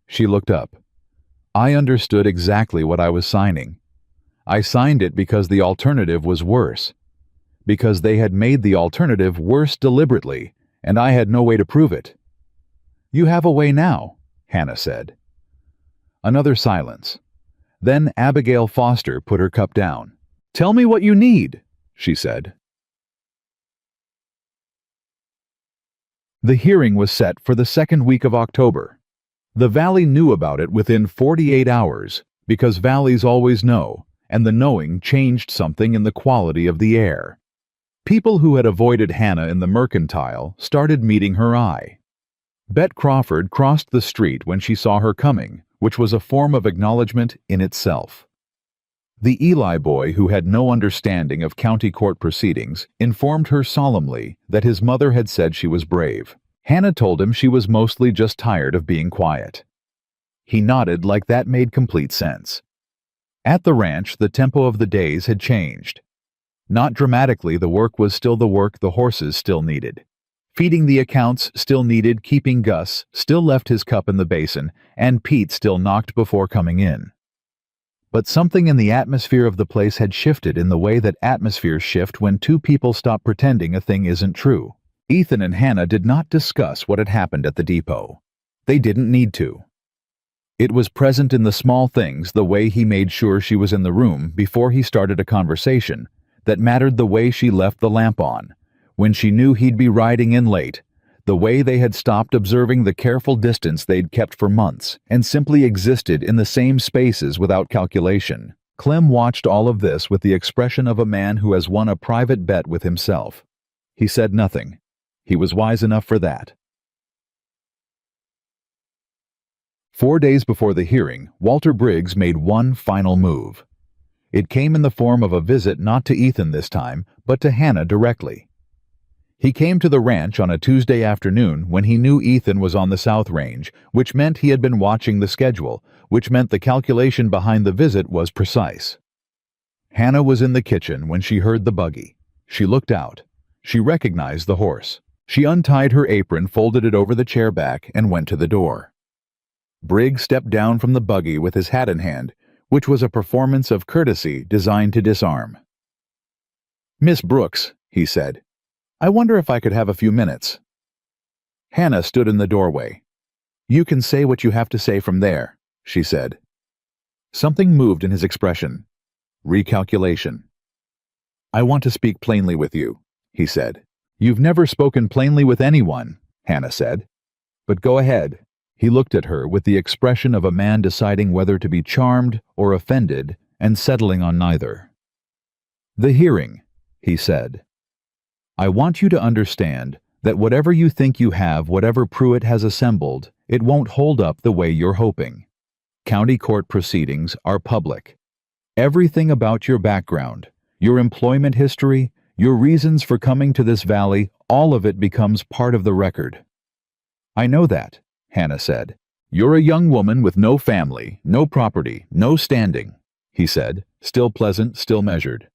She looked up. "I understood exactly what I was signing. I signed it because the alternative was worse. Because they had made the alternative worse deliberately, and I had no way to prove it." "You have a way now," Hannah said. Another silence. Then Abigail Foster put her cup down. "Tell me what you need," she said. The hearing was set for the 2nd week of October. The valley knew about it within 48 hours, because valleys always know, and the knowing changed something in the quality of the air. People who had avoided Hannah in the mercantile started meeting her eye. Bet Crawford crossed the street when she saw her coming, which was a form of acknowledgement in itself. The Eli boy, who had no understanding of county court proceedings, informed her solemnly that his mother had said she was brave. Hannah told him she was mostly just tired of being quiet. He nodded like that made complete sense. At the ranch, the tempo of the days had changed. Not dramatically, the work was still the work the horses still needed. Feeding the accounts still needed keeping. Gus still left his cup in the basin, and Pete still knocked before coming in. But something in the atmosphere of the place had shifted in the way that atmospheres shift when two people stop pretending a thing isn't true. Ethan and Hannah did not discuss what had happened at the depot. They didn't need to. It was present in the small things, the way he made sure she was in the room before he started a conversation, that mattered. The way she left the lamp on, when she knew he'd be riding in late, the way they had stopped observing the careful distance they'd kept for months and simply existed in the same spaces without calculation. Clem watched all of this with the expression of a man who has won a private bet with himself. He said nothing. He was wise enough for that. 4 days before the hearing, Walter Briggs made one final move. It came in the form of a visit not to Ethan this time, but to Hannah directly. He came to the ranch on a Tuesday afternoon when he knew Ethan was on the South Range, which meant he had been watching the schedule, which meant the calculation behind the visit was precise. Hannah was in the kitchen when she heard the buggy. She looked out. She recognized the horse. She untied her apron, folded it over the chair back, and went to the door. Briggs stepped down from the buggy with his hat in hand, which was a performance of courtesy designed to disarm. "Miss Brooks," he said, "I wonder if I could have a few minutes." Hannah stood in the doorway. "You can say what you have to say from there," she said. Something moved in his expression. Recalculation. "I want to speak plainly with you," he said. "You've never spoken plainly with anyone," Hannah said. "But go ahead." He looked at her with the expression of a man deciding whether to be charmed or offended and settling on neither. "The hearing," he said. "I want you to understand That whatever you think you have, whatever Pruitt has assembled, it won't hold up the way you're hoping. County court proceedings are public. Everything about your background, your employment history, your reasons for coming to this valley, all of it becomes part of the record. I know that, Hannah said. You're a young woman with no family, no property, no standing, he said, still pleasant, still measured.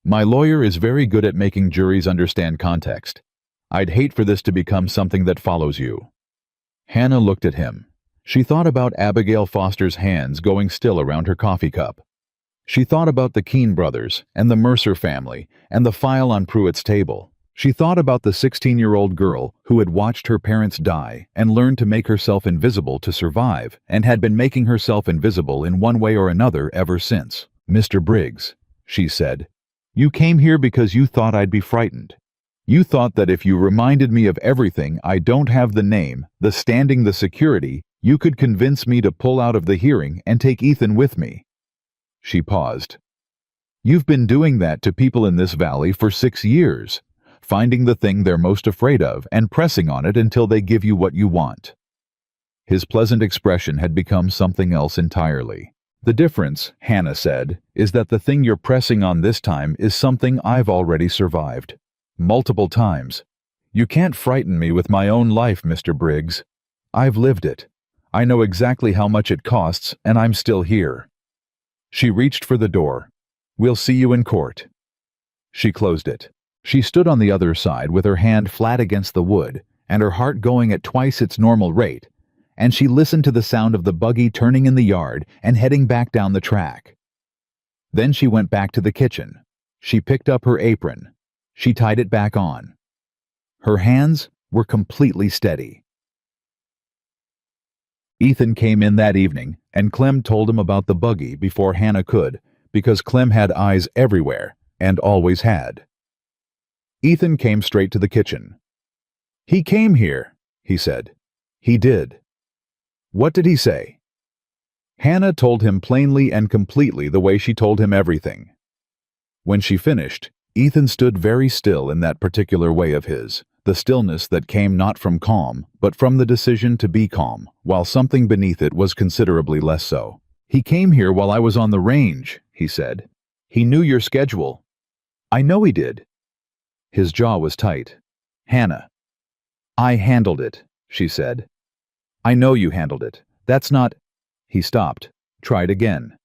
My lawyer is very good at making juries understand context. I'd hate for this to become something that follows you. Hannah looked at him. She thought about Abigail Foster's hands going still around her coffee cup. She thought about the Keene brothers and the Mercer family and the file on Pruitt's table. She thought about the 16-year-old girl who had watched her parents die and learned to make herself invisible to survive and had been making herself invisible in one way or another ever since. Mr. Briggs, she said, you came here because you thought I'd be frightened. You thought that if you reminded me of everything, I don't have the name, the standing, the security, you could convince me to pull out of the hearing and take Ethan with me. She paused. You've been doing that to people in this valley for 6 years, finding the thing they're most afraid of and pressing on it until they give you what you want. His pleasant expression had become something else entirely. The difference, Hannah said, is that the thing you're pressing on this time is something I've already survived. Multiple times. You can't frighten me with my own life, Mr. Briggs. I've lived it. I know exactly how much it costs, and I'm still here. She reached for the door. We'll see you in court. She closed it. She stood on the other side with her hand flat against the wood and her heart going at twice its normal rate, and she listened to the sound of the buggy turning in the yard and heading back down the track. Then she went back to the kitchen. She picked up her apron. She tied it back on. Her hands were completely steady. Ethan came in that evening, and Clem told him about the buggy before Hannah could, because Clem had eyes everywhere, and always had. Ethan came straight to the kitchen. He came here, he said. He did. What did he say? Hannah told him plainly and completely the way she told him everything. When she finished, Ethan stood very still in that particular way of his, the stillness that came not from calm, but from the decision to be calm, while something beneath it was considerably less so. He came here while I was on the range, he said. He knew your schedule. I know he did. His jaw was tight. Hannah. I handled it, she said. I know you handled it. That's not... He stopped. Tried again.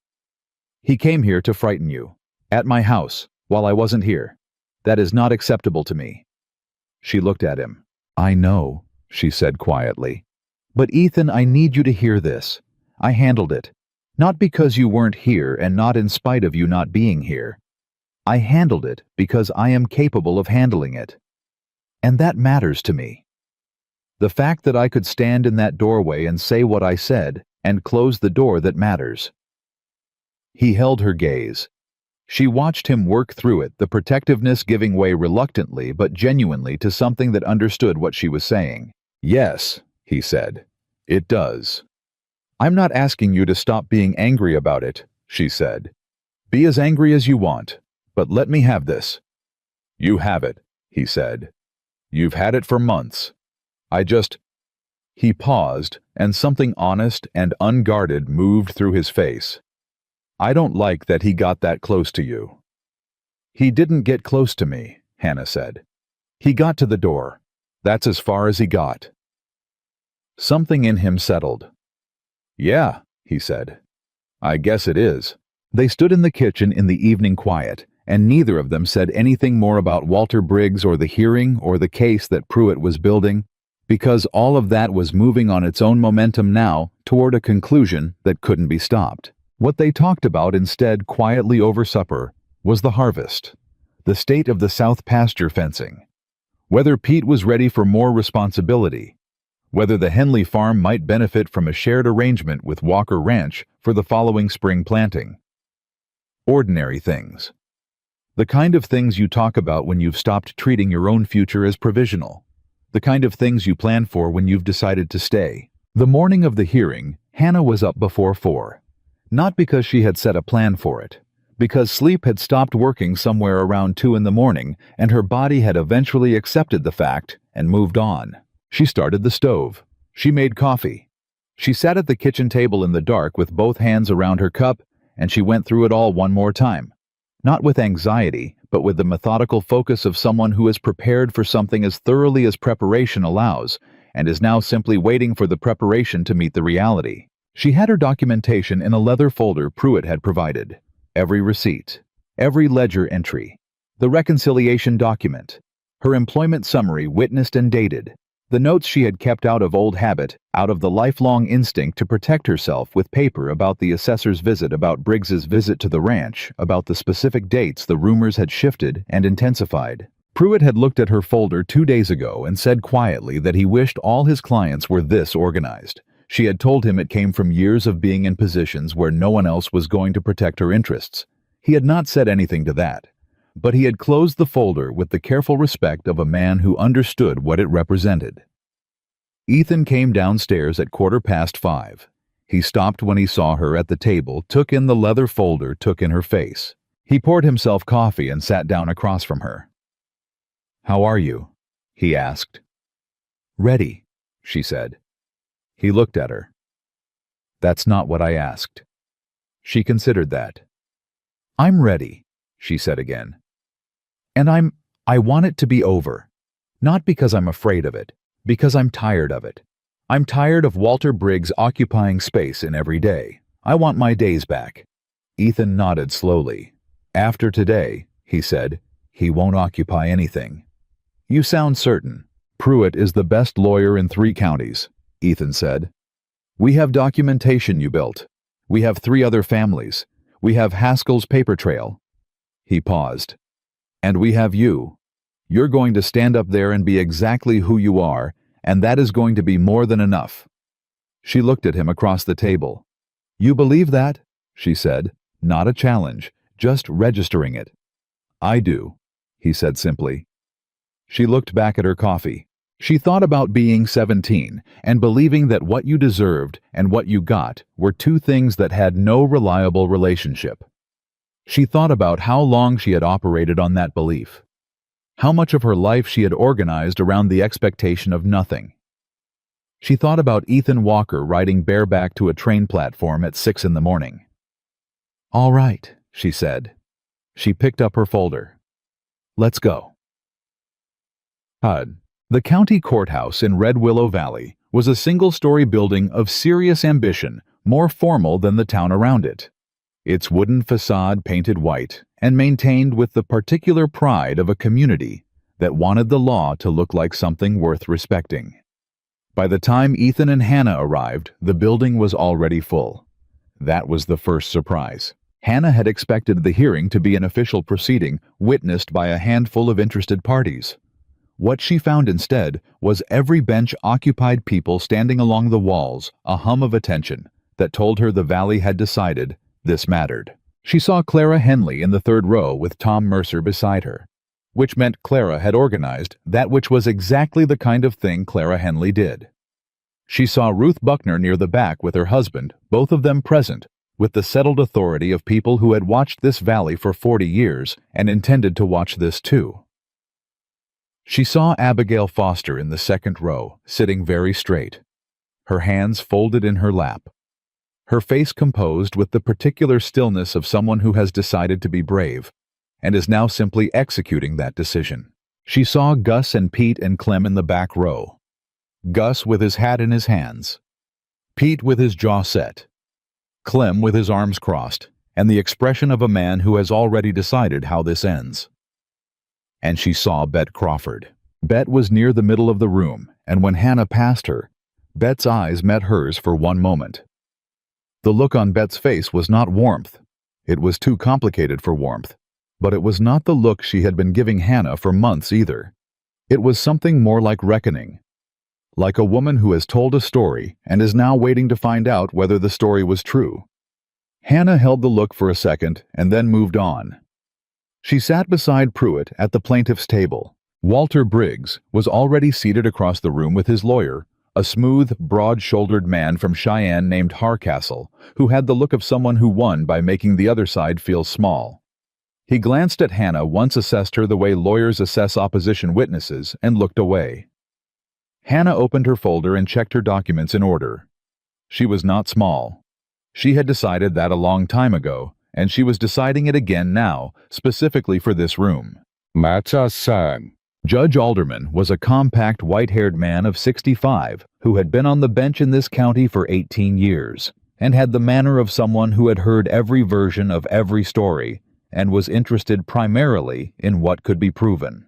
He came here to frighten you. At my house, while I wasn't here. That is not acceptable to me. She looked at him. I know, she said quietly. But Ethan, I need you to hear this. I handled it. Not because you weren't here and not in spite of you not being here. I handled it because I am capable of handling it. And that matters to me. The fact that I could stand in that doorway and say what I said and close the door that matters. He held her gaze. She watched him work through it, the protectiveness giving way reluctantly but genuinely to something that understood what she was saying. Yes, he said. It does. I'm not asking you to stop being angry about it, she said. Be as angry as you want, but let me have this. You have it, he said. You've had it for months. He paused, and something honest and unguarded moved through his face. I don't like that he got that close to you. He didn't get close to me, Hannah said. He got to the door. That's as far as he got. Something in him settled. Yeah, he said. I guess it is. They stood in the kitchen in the evening quiet, and neither of them said anything more about Walter Briggs or the hearing or the case that Pruitt was building, because all of that was moving on its own momentum now toward a conclusion that couldn't be stopped. What they talked about instead quietly over supper was the harvest, the state of the south pasture fencing, whether Pete was ready for more responsibility, whether the Henley farm might benefit from a shared arrangement with Walker Ranch for the following spring planting. Ordinary things. The kind of things you talk about when you've stopped treating your own future as provisional. The kind of things you plan for when you've decided to stay. The morning of the hearing, Hannah was up before 4. Not because she had set a plan for it, because sleep had stopped working somewhere around 2 in the morning and her body had eventually accepted the fact and moved on. She started the stove. She made coffee. She sat at the kitchen table in the dark with both hands around her cup, and she went through it all one more time. Not with anxiety, but with the methodical focus of someone who is prepared for something as thoroughly as preparation allows, and is now simply waiting for the preparation to meet the reality. She had her documentation in a leather folder Pruitt had provided. Every receipt, every ledger entry, the reconciliation document, her employment summary witnessed and dated, the notes she had kept out of old habit, out of the lifelong instinct to protect herself with paper about the assessor's visit, about Briggs's visit to the ranch, about the specific dates the rumors had shifted and intensified. Pruitt had looked at her folder 2 days ago and said quietly that he wished all his clients were this organized. She had told him it came from years of being in positions where no one else was going to protect her interests. He had not said anything to that, but he had closed the folder with the careful respect of a man who understood what it represented. Ethan came downstairs at 5:15. He stopped when he saw her at the table, took in the leather folder, took in her face. He poured himself coffee and sat down across from her. "How are you?" he asked. "Ready," she said. He looked at her. "That's not what I asked." She considered that. "I'm ready," she said again. "And I want it to be over. Not because I'm afraid of it, because I'm tired of it. I'm tired of Walter Briggs occupying space in every day. I want my days back." Ethan nodded slowly. "After today," he said, "he won't occupy anything." "You sound certain." "Pruitt is the best lawyer in 3 counties, Ethan said. "We have documentation you built. We have 3 other families. We have Haskell's paper trail." He paused. "And we have you. You're going to stand up there and be exactly who you are, and that is going to be more than enough." She looked at him across the table. "You believe that?" she said, not a challenge, just registering it. "I do," he said simply. She looked back at her coffee. She thought about being 17 and believing that what you deserved and what you got were 2 things that had no reliable relationship. She thought about how long she had operated on that belief, how much of her life she had organized around the expectation of nothing. She thought about Ethan Walker riding bareback to a train platform at 6 in the morning. "All right," she said. She picked up her folder. "Let's go." HUD. The county courthouse in Red Willow Valley was a single-story building of serious ambition, more formal than the town around it. Its wooden facade painted white and maintained with the particular pride of a community that wanted the law to look like something worth respecting. By the time Ethan and Hannah arrived, the building was already full. That was the first surprise. Hannah had expected the hearing to be an official proceeding witnessed by a handful of interested parties. What she found instead was every bench occupied, people standing along the walls, a hum of attention that told her the valley had decided this mattered. She saw Clara Henley in the 3rd row with Tom Mercer beside her, which meant Clara had organized that which was exactly the kind of thing Clara Henley did. She saw Ruth Buckner near the back with her husband, both of them present, with the settled authority of people who had watched this valley for 40 years and intended to watch this too. She saw Abigail Foster in the 2nd row, sitting very straight, her hands folded in her lap, her face composed with the particular stillness of someone who has decided to be brave and is now simply executing that decision. She saw Gus and Pete and Clem in the back row, Gus with his hat in his hands, Pete with his jaw set, Clem with his arms crossed, and the expression of a man who has already decided how this ends. And she saw Bet Crawford. Bet was near the middle of the room, and when Hannah passed her, Bet's eyes met hers for one moment. The look on Bet's face was not warmth. It was too complicated for warmth, but it was not the look she had been giving Hannah for months either. It was something more like reckoning, like a woman who has told a story and is now waiting to find out whether the story was true. Hannah held the look for a second and then moved on. She sat beside Pruitt at the plaintiff's table. Walter Briggs was already seated across the room with his lawyer, a smooth, broad-shouldered man from Cheyenne named Hardcastle, who had the look of someone who won by making the other side feel small. He glanced at Hannah, once assessed her the way lawyers assess opposition witnesses, and looked away. Hannah opened her folder and checked her documents in order. She was not small. She had decided that a long time ago, and she was deciding it again now, specifically for this room. Matter-san. Judge Alderman was a compact, white-haired man of 65 who had been on the bench in this county for 18 years and had the manner of someone who had heard every version of every story and was interested primarily in what could be proven.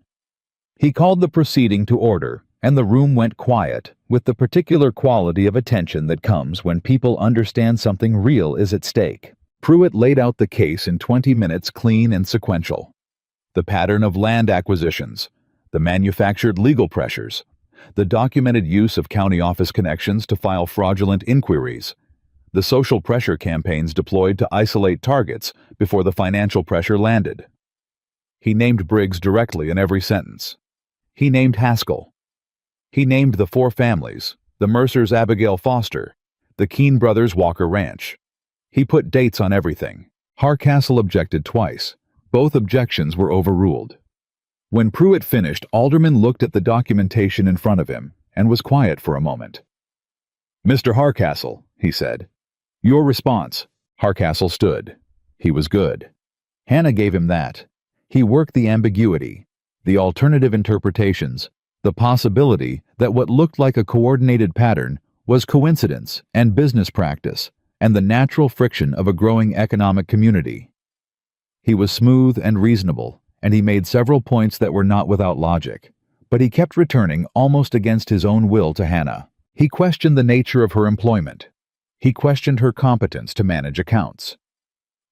He called the proceeding to order, and the room went quiet, with the particular quality of attention that comes when people understand something real is at stake. Pruitt laid out the case in 20 minutes, clean and sequential. The pattern of land acquisitions, the manufactured legal pressures, the documented use of county office connections to file fraudulent inquiries, the social pressure campaigns deployed to isolate targets before the financial pressure landed. He named Briggs directly in every sentence. He named Haskell. He named the 4 families, the Mercers Abigail Foster, the Keene brothers Walker Ranch. He put dates on everything. Hardcastle objected twice. Both objections were overruled. When Pruitt finished, Alderman looked at the documentation in front of him and was quiet for a moment. "Mr. Hardcastle," he said. "Your response." Hardcastle stood. He was good. Hannah gave him that. He worked the ambiguity, the alternative interpretations, the possibility that what looked like a coordinated pattern was coincidence and business practice and the natural friction of a growing economic community. He was smooth and reasonable, and he made several points that were not without logic, but he kept returning almost against his own will to Hannah. He questioned the nature of her employment. He questioned her competence to manage accounts.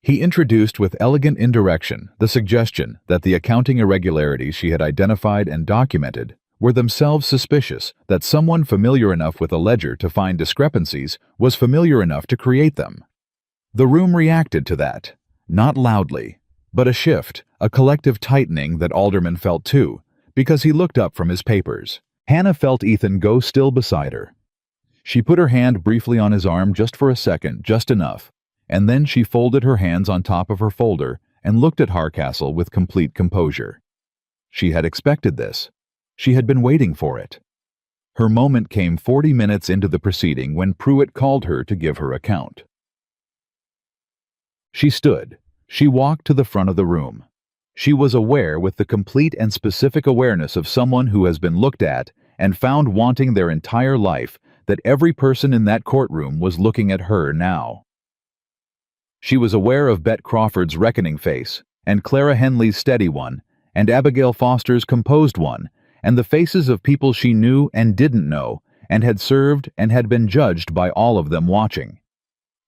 He introduced with elegant indirection the suggestion that the accounting irregularities she had identified and documented were themselves suspicious, that someone familiar enough with a ledger to find discrepancies was familiar enough to create them. The room reacted to that, not loudly, but a shift, a collective tightening that Alderman felt too, because he looked up from his papers. Hannah felt Ethan go still beside her. She put her hand briefly on his arm just for a second, just enough, and then she folded her hands on top of her folder and looked at Hardcastle with complete composure. She had expected this. She had been waiting for it. Her moment came 40 minutes into the proceeding when Pruitt called her to give her account. She stood. She walked to the front of the room. She was aware with the complete and specific awareness of someone who has been looked at and found wanting their entire life that every person in that courtroom was looking at her now. She was aware of Bet Crawford's reckoning face, and Clara Henley's steady one, and Abigail Foster's composed one, and the faces of people she knew and didn't know, and had served and had been judged by all of them watching.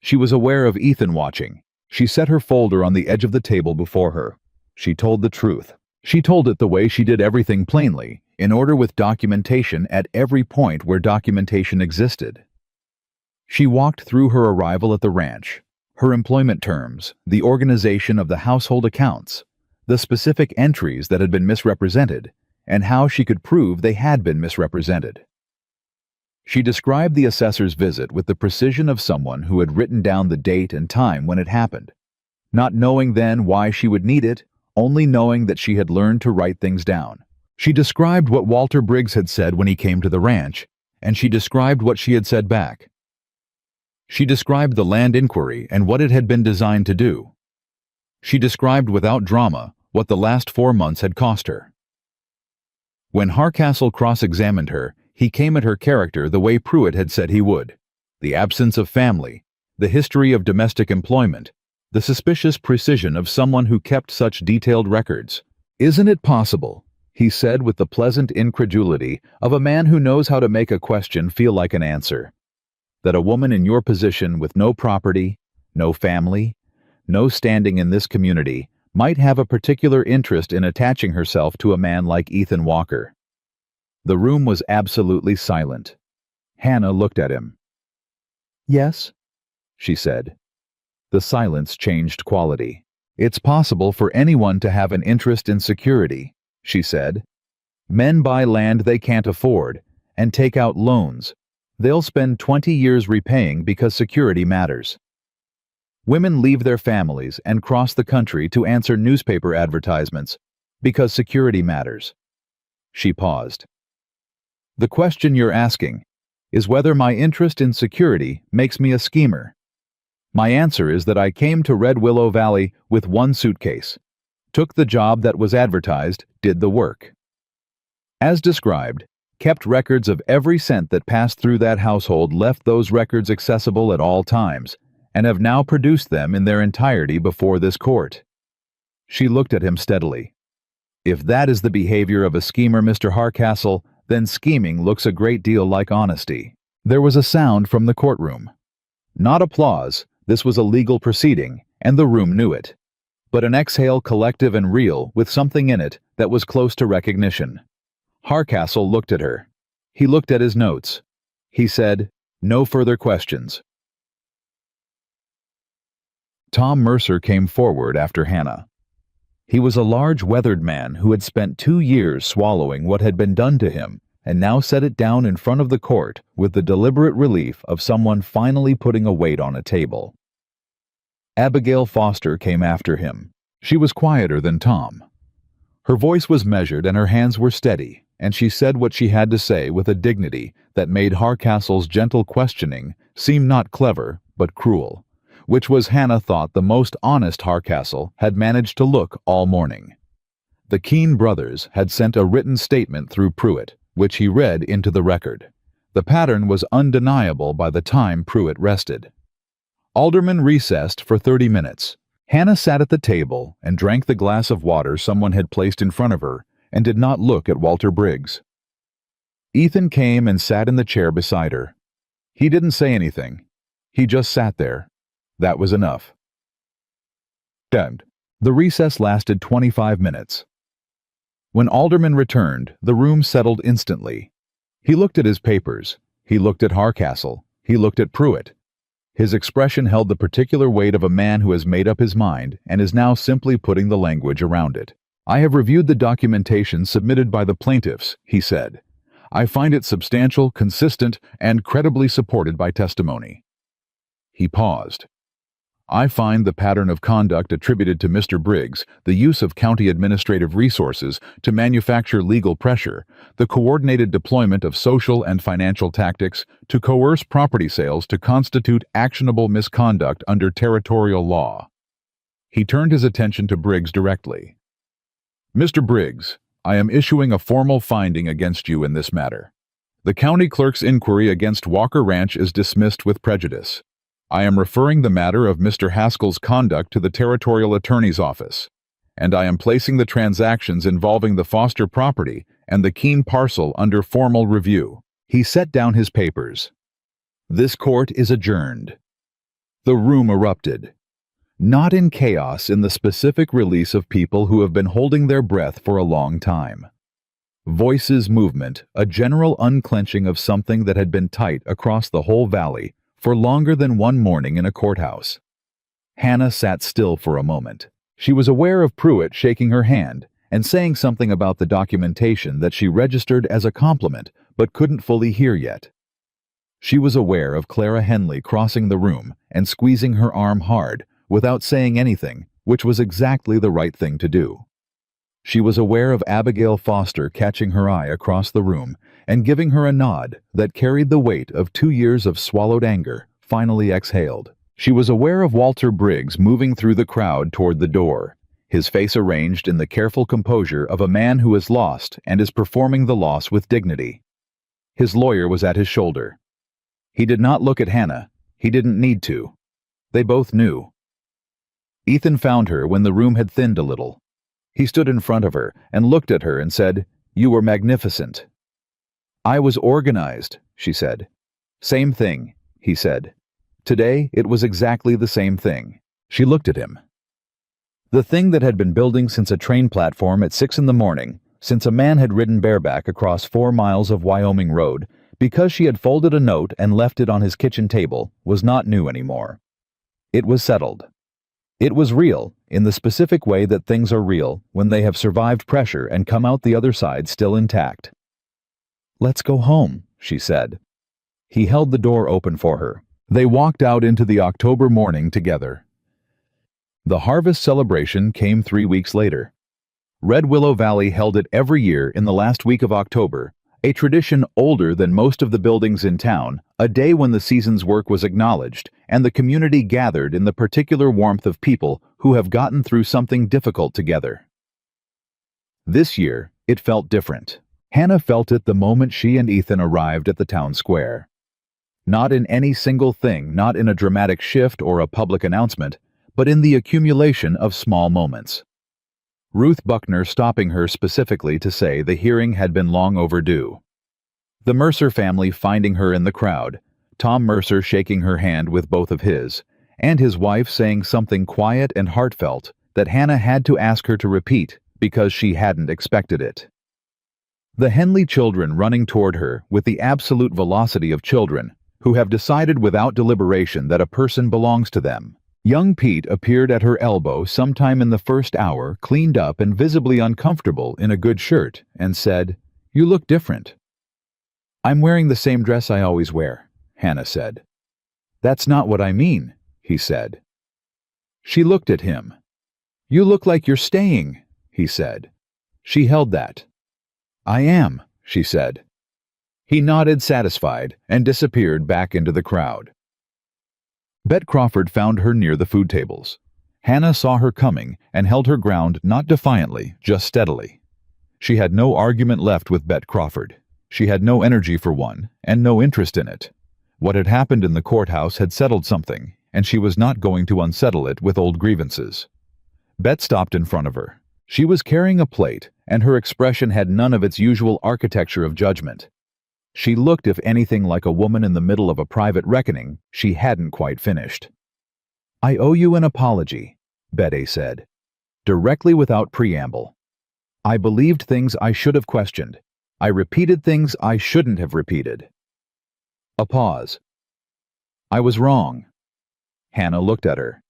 She was aware of Ethan watching. She set her folder on the edge of the table before her. She told the truth. She told it the way she did everything plainly, in order with documentation at every point where documentation existed. She walked through her arrival at the ranch, her employment terms, the organization of the household accounts, the specific entries that had been misrepresented, and how she could prove they had been misrepresented. She described the assessor's visit with the precision of someone who had written down the date and time when it happened, not knowing then why she would need it, only knowing that she had learned to write things down. She described what Walter Briggs had said when he came to the ranch, and she described what she had said back. She described the land inquiry and what it had been designed to do. She described without drama what the last 4 months had cost her. When Hardcastle cross-examined her, he came at her character the way Pruitt had said he would. The absence of family, the history of domestic employment, the suspicious precision of someone who kept such detailed records. "Isn't it possible," he said with the pleasant incredulity of a man who knows how to make a question feel like an answer, "that a woman in your position with no property, no family, no standing in this community might have a particular interest in attaching herself to a man like Ethan Walker?" The room was absolutely silent. Hannah looked at him. "Yes," she said. The silence changed quality. "It's possible for anyone to have an interest in security," she said. "Men buy land they can't afford and take out loans They'll spend 20 years repaying because security matters. Women leave their families and cross the country to answer newspaper advertisements because security matters. She paused. The question you're asking is whether my interest in security makes me a schemer. My answer is that I came to Red Willow Valley with one suitcase, took the job that was advertised, did the work. As described, kept records of every cent that passed through that household, left those records accessible at all times, and have now produced them in their entirety before this court. She looked at him steadily. If that is the behavior of a schemer, Mr. Hardcastle, then scheming looks a great deal like honesty. There was a sound from the courtroom. Not applause, this was a legal proceeding, and the room knew it. But an exhale, collective and real, with something in it that was close to recognition. Hardcastle looked at her. He looked at his notes. He said, "No further questions." Tom Mercer came forward after Hannah. He was a large, weathered man who had spent 2 years swallowing what had been done to him and now set it down in front of the court with the deliberate relief of someone finally putting a weight on a table. Abigail Foster came after him. She was quieter than Tom. Her voice was measured and her hands were steady, and she said what she had to say with a dignity that made Hardcastle's gentle questioning seem not clever but cruel, which was, Hannah thought, the most honest Hardcastle had managed to look all morning. The Keene brothers had sent a written statement through Pruitt, which he read into the record. The pattern was undeniable by the time Pruitt rested. Alderman recessed for 30 minutes. Hannah sat at the table and drank the glass of water someone had placed in front of her and did not look at Walter Briggs. Ethan came and sat in the chair beside her. He didn't say anything. He just sat there. That was enough. The recess lasted 25 minutes. When Alderman returned, the room settled instantly. He looked at his papers. He looked at Hardcastle. He looked at Pruitt. His expression held the particular weight of a man who has made up his mind and is now simply putting the language around it. "I have reviewed the documentation submitted by the plaintiffs," he said. "I find it substantial, consistent, and credibly supported by testimony." He paused. "I find the pattern of conduct attributed to Mr. Briggs, the use of county administrative resources to manufacture legal pressure, the coordinated deployment of social and financial tactics to coerce property sales to constitute actionable misconduct under territorial law." He turned his attention to Briggs directly. "Mr. Briggs, I am issuing a formal finding against you in this matter. The county clerk's inquiry against Walker Ranch is dismissed with prejudice. I am referring the matter of Mr. Haskell's conduct to the Territorial Attorney's Office, and I am placing the transactions involving the Foster property and the Keene parcel under formal review." He set down his papers. "This court is adjourned." The room erupted. Not in chaos, in the specific release of people who have been holding their breath for a long time. Voices, movement, a general unclenching of something that had been tight across the whole valley for longer than one morning in a courthouse. Hannah sat still for a moment. She was aware of Pruitt shaking her hand and saying something about the documentation that she registered as a compliment but couldn't fully hear yet. She was aware of Clara Henley crossing the room and squeezing her arm hard without saying anything, which was exactly the right thing to do. She was aware of Abigail Foster catching her eye across the room and giving her a nod that carried the weight of 2 years of swallowed anger, finally exhaled. She was aware of Walter Briggs moving through the crowd toward the door, his face arranged in the careful composure of a man who is lost and is performing the loss with dignity. His lawyer was at his shoulder. He did not look at Hannah. He didn't need to. They both knew. Ethan found her when the room had thinned a little. He stood in front of her and looked at her and said, "You were magnificent." "I was organized," she said. "Same thing," he said. Today, it was exactly the same thing. She looked at him. The thing that had been building since a train platform at 6 in the morning, since a man had ridden bareback across 4 miles of Wyoming road, because she had folded a note and left it on his kitchen table, was not new anymore. It was settled. It was real, in the specific way that things are real when they have survived pressure and come out the other side still intact. "Let's go home," she said. He held the door open for her. They walked out into the October morning together. The harvest celebration came 3 weeks later. Red Willow Valley held it every year in the last week of October, a tradition older than most of the buildings in town, a day when the season's work was acknowledged and the community gathered in the particular warmth of people who have gotten through something difficult together. This year, it felt different. Hannah felt it the moment she and Ethan arrived at the town square. Not in any single thing, not in a dramatic shift or a public announcement, but in the accumulation of small moments. Ruth Buckner stopping her specifically to say the hearing had been long overdue. The Mercer family finding her in the crowd, Tom Mercer shaking her hand with both of his, and his wife saying something quiet and heartfelt that Hannah had to ask her to repeat because she hadn't expected it. The Henley children running toward her with the absolute velocity of children who have decided without deliberation that a person belongs to them. Young Pete appeared at her elbow sometime in the first hour, cleaned up and visibly uncomfortable in a good shirt, and said, "You look different." "I'm wearing the same dress I always wear," Hannah said. "That's not what I mean," he said. She looked at him. "You look like you're staying," he said. She held that. "I am," she said. He nodded satisfied and disappeared back into the crowd. Bet Crawford found her near the food tables. Hannah saw her coming and held her ground not defiantly, just steadily. She had no argument left with Bet Crawford. She had no energy for one, and no interest in it. What had happened in the courthouse had settled something, and she was not going to unsettle it with old grievances. Bet stopped in front of her. She was carrying a plate, and her expression had none of its usual architecture of judgment. She looked, if anything, like a woman in the middle of a private reckoning she hadn't quite finished. "I owe you an apology," Betty said, directly without preamble. "I believed things I should have questioned. I repeated things I shouldn't have repeated." A pause. "I was wrong." Hannah looked at her.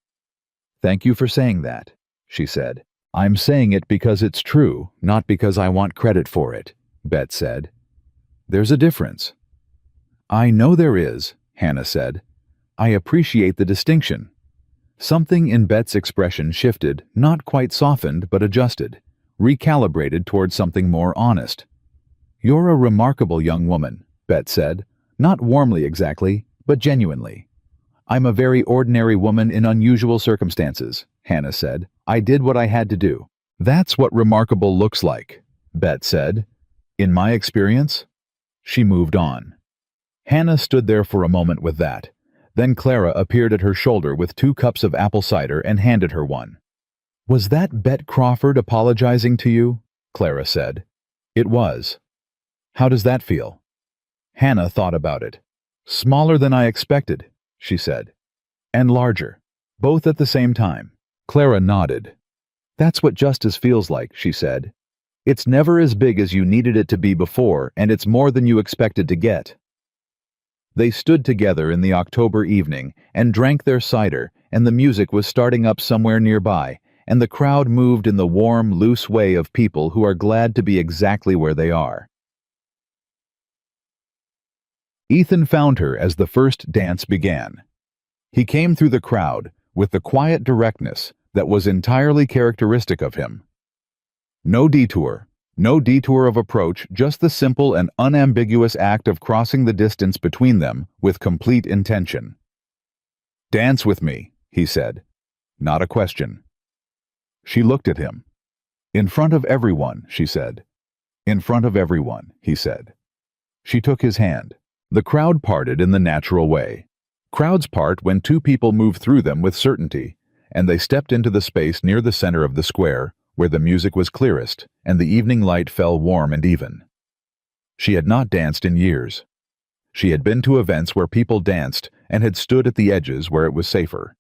"Thank you for saying that," she said. "I'm saying it because it's true, not because I want credit for it," Bet said. "There's a difference." "I know there is," Hannah said. "I appreciate the distinction." Something in Bet's expression shifted, not quite softened, but adjusted, recalibrated toward something more honest. "You're a remarkable young woman," Bet said, not warmly exactly, but genuinely. "I'm a very ordinary woman in unusual circumstances," Hannah said. "I did what I had to do." "That's what remarkable looks like," Bet said. "In my experience." She moved on. Hannah stood there for a moment with that. Then Clara appeared at her shoulder with 2 cups of apple cider and handed her one. "Was that Bet Crawford apologizing to you?" Clara said. "It was." "How does that feel?" Hannah thought about it. "Smaller than I expected," she said. "And larger. Both at the same time." Clara nodded. "That's what justice feels like," she said. "It's never as big as you needed it to be before, and it's more than you expected to get." They stood together in the October evening and drank their cider, and the music was starting up somewhere nearby, and the crowd moved in the warm, loose way of people who are glad to be exactly where they are. Ethan found her as the first dance began. He came through the crowd with the quiet directness that was entirely characteristic of him. No detour of approach, just the simple and unambiguous act of crossing the distance between them with complete intention. "Dance with me," he said. Not a question. She looked at him. "In front of everyone," she said. "In front of everyone," he said. She took his hand. The crowd parted in the natural way. Crowds part when 2 people move through them with certainty, and they stepped into the space near the center of the square, where the music was clearest and the evening light fell warm and even. She had not danced in years. She had been to events where people danced and had stood at the edges where it was safer.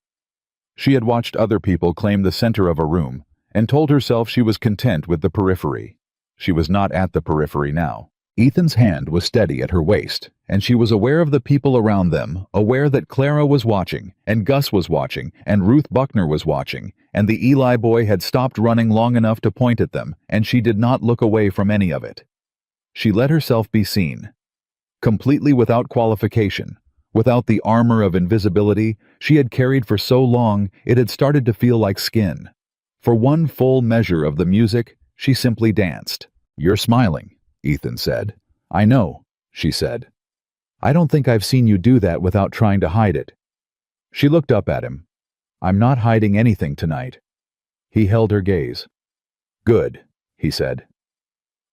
She had watched other people claim the center of a room and told herself she was content with the periphery. She was not at the periphery now. Ethan's hand was steady at her waist, and she was aware of the people around them, aware that Clara was watching, and Gus was watching, and Ruth Buckner was watching, and the Eli boy had stopped running long enough to point at them, and she did not look away from any of it. She let herself be seen. completely without qualification, without the armor of invisibility she had carried for so long it had started to feel like skin. For one full measure of the music, she simply danced. "You're smiling," Ethan said. "I know," she said. "I don't think I've seen you do that without trying to hide it." She looked up at him. "I'm not hiding anything tonight." He held her gaze. "Good," he said.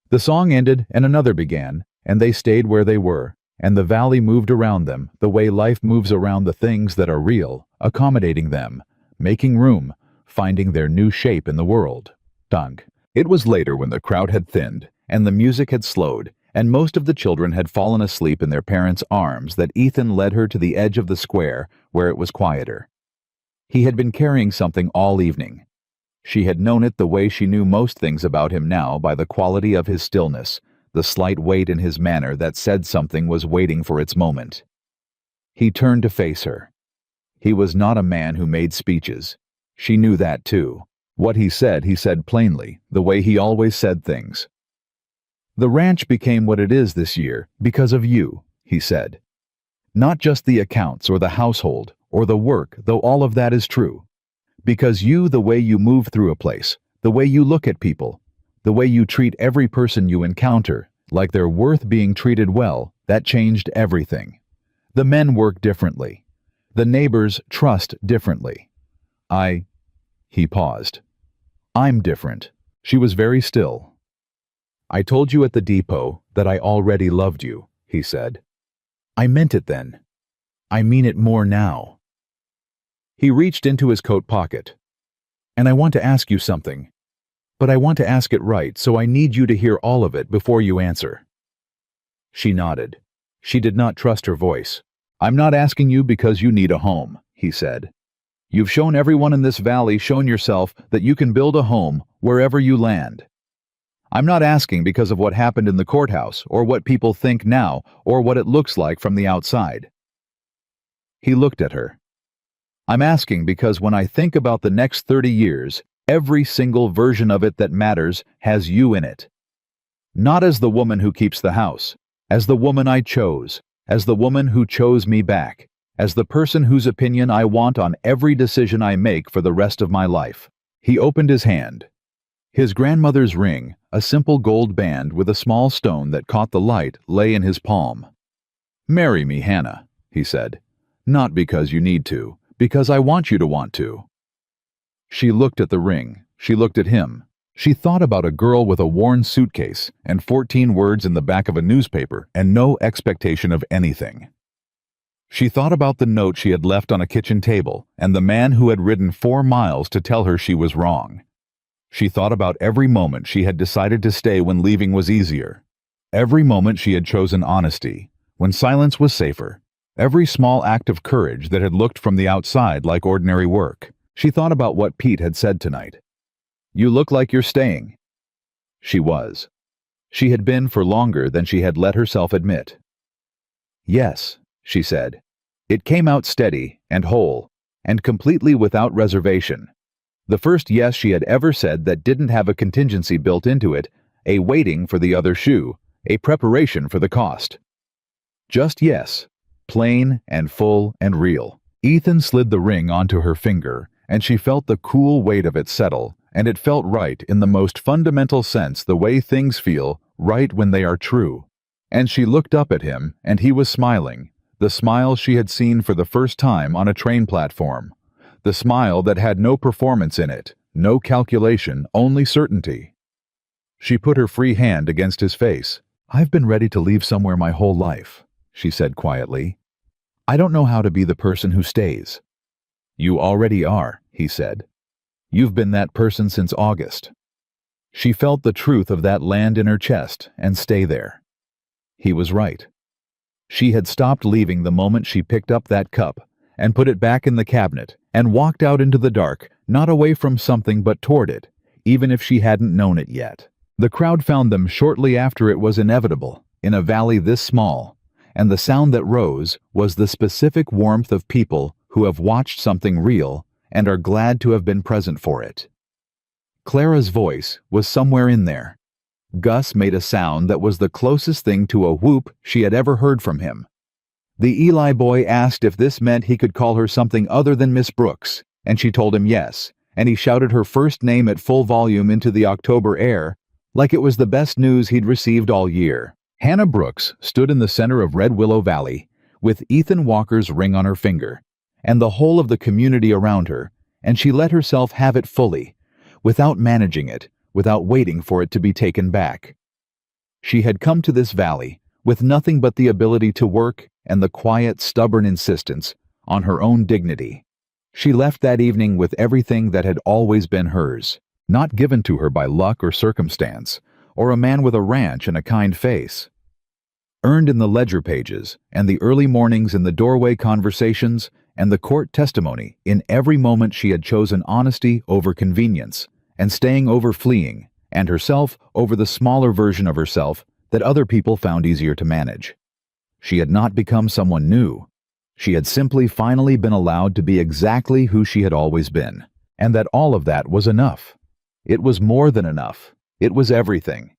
The song ended and another began, and they stayed where they were, and the valley moved around them the way life moves around the things that are real, accommodating them, making room, finding their new shape in the world. Dunk. It was later when the crowd had thinned, and the music had slowed, and most of the children had fallen asleep in their parents' arms that Ethan led her to the edge of the square where it was quieter. He had been carrying something all evening. She had known it the way she knew most things about him now by the quality of his stillness, the slight weight in his manner that said something was waiting for its moment. He turned to face her. He was not a man who made speeches. She knew that too. What he said plainly, the way he always said things. "The ranch became what it is this year because of you," he said. "Not just the accounts or the household or the work, though all of that is true. Because you, the way you move through a place, the way you look at people, the way you treat every person you encounter, like they're worth being treated well, that changed everything. The men work differently. The neighbors trust differently. He paused. "I'm different." She was very still. "I told you at the depot that I already loved you," he said. "I meant it then. I mean it more now." He reached into his coat pocket. "And I want to ask you something. But I want to ask it right, so I need you to hear all of it before you answer." She nodded. She did not trust her voice. "I'm not asking you because you need a home," he said. "You've shown everyone in this valley, shown yourself, that you can build a home wherever you land. I'm not asking because of what happened in the courthouse, or what people think now, or what it looks like from the outside." He looked at her. "I'm asking because when I think about the next 30 years, every single version of it that matters has you in it. Not as the woman who keeps the house, as the woman I chose, as the woman who chose me back, as the person whose opinion I want on every decision I make for the rest of my life." He opened his hand. His grandmother's ring, a simple gold band with a small stone that caught the light, lay in his palm. "Marry me, Hannah," he said. "Not because you need to, because I want you to want to." She looked at the ring. She looked at him. She thought about a girl with a worn suitcase and 14 words in the back of a newspaper and no expectation of anything. She thought about the note she had left on a kitchen table and the man who had ridden 4 miles to tell her she was wrong. She thought about every moment she had decided to stay when leaving was easier. Every moment she had chosen honesty, when silence was safer. Every small act of courage that had looked from the outside like ordinary work. She thought about what Pete had said tonight. "You look like you're staying." She was. She had been for longer than she had let herself admit. "Yes," she said. It came out steady and whole, and completely without reservation. The first yes she had ever said that didn't have a contingency built into it, a waiting for the other shoe, a preparation for the cost. Just yes, plain and full and real. Ethan slid the ring onto her finger, and she felt the cool weight of it settle, and it felt right in the most fundamental sense, the way things feel, right when they are true. And she looked up at him, and he was smiling, the smile she had seen for the first time on a train platform. The smile that had no performance in it, no calculation, only certainty. She put her free hand against his face. "I've been ready to leave somewhere my whole life," she said quietly. "I don't know how to be the person who stays." "You already are," he said. "You've been that person since August." She felt the truth of that land in her chest and stay there. He was right. She had stopped leaving the moment she picked up that cup and put it back in the cabinet and walked out into the dark, not away from something but toward it, even if she hadn't known it yet. The crowd found them shortly after it was inevitable, in a valley this small, and the sound that rose was the specific warmth of people who have watched something real and are glad to have been present for it. Clara's voice was somewhere in there. Gus made a sound that was the closest thing to a whoop she had ever heard from him. The Eli boy asked if this meant he could call her something other than Miss Brooks, and she told him yes, and he shouted her first name at full volume into the October air, like it was the best news he'd received all year. Hannah Brooks stood in the center of Red Willow Valley, with Ethan Walker's ring on her finger, and the whole of the community around her, and she let herself have it fully, without managing it, without waiting for it to be taken back. She had come to this valley with nothing but the ability to work and the quiet, stubborn insistence on her own dignity. She left that evening with everything that had always been hers, not given to her by luck or circumstance, or a man with a ranch and a kind face. Earned in the ledger pages, and the early mornings in the doorway conversations, and the court testimony, in every moment she had chosen honesty over convenience, and staying over fleeing, and herself over the smaller version of herself that other people found easier to manage. She had not become someone new. She had simply finally been allowed to be exactly who she had always been, and that all of that was enough. It was more than enough. It was everything.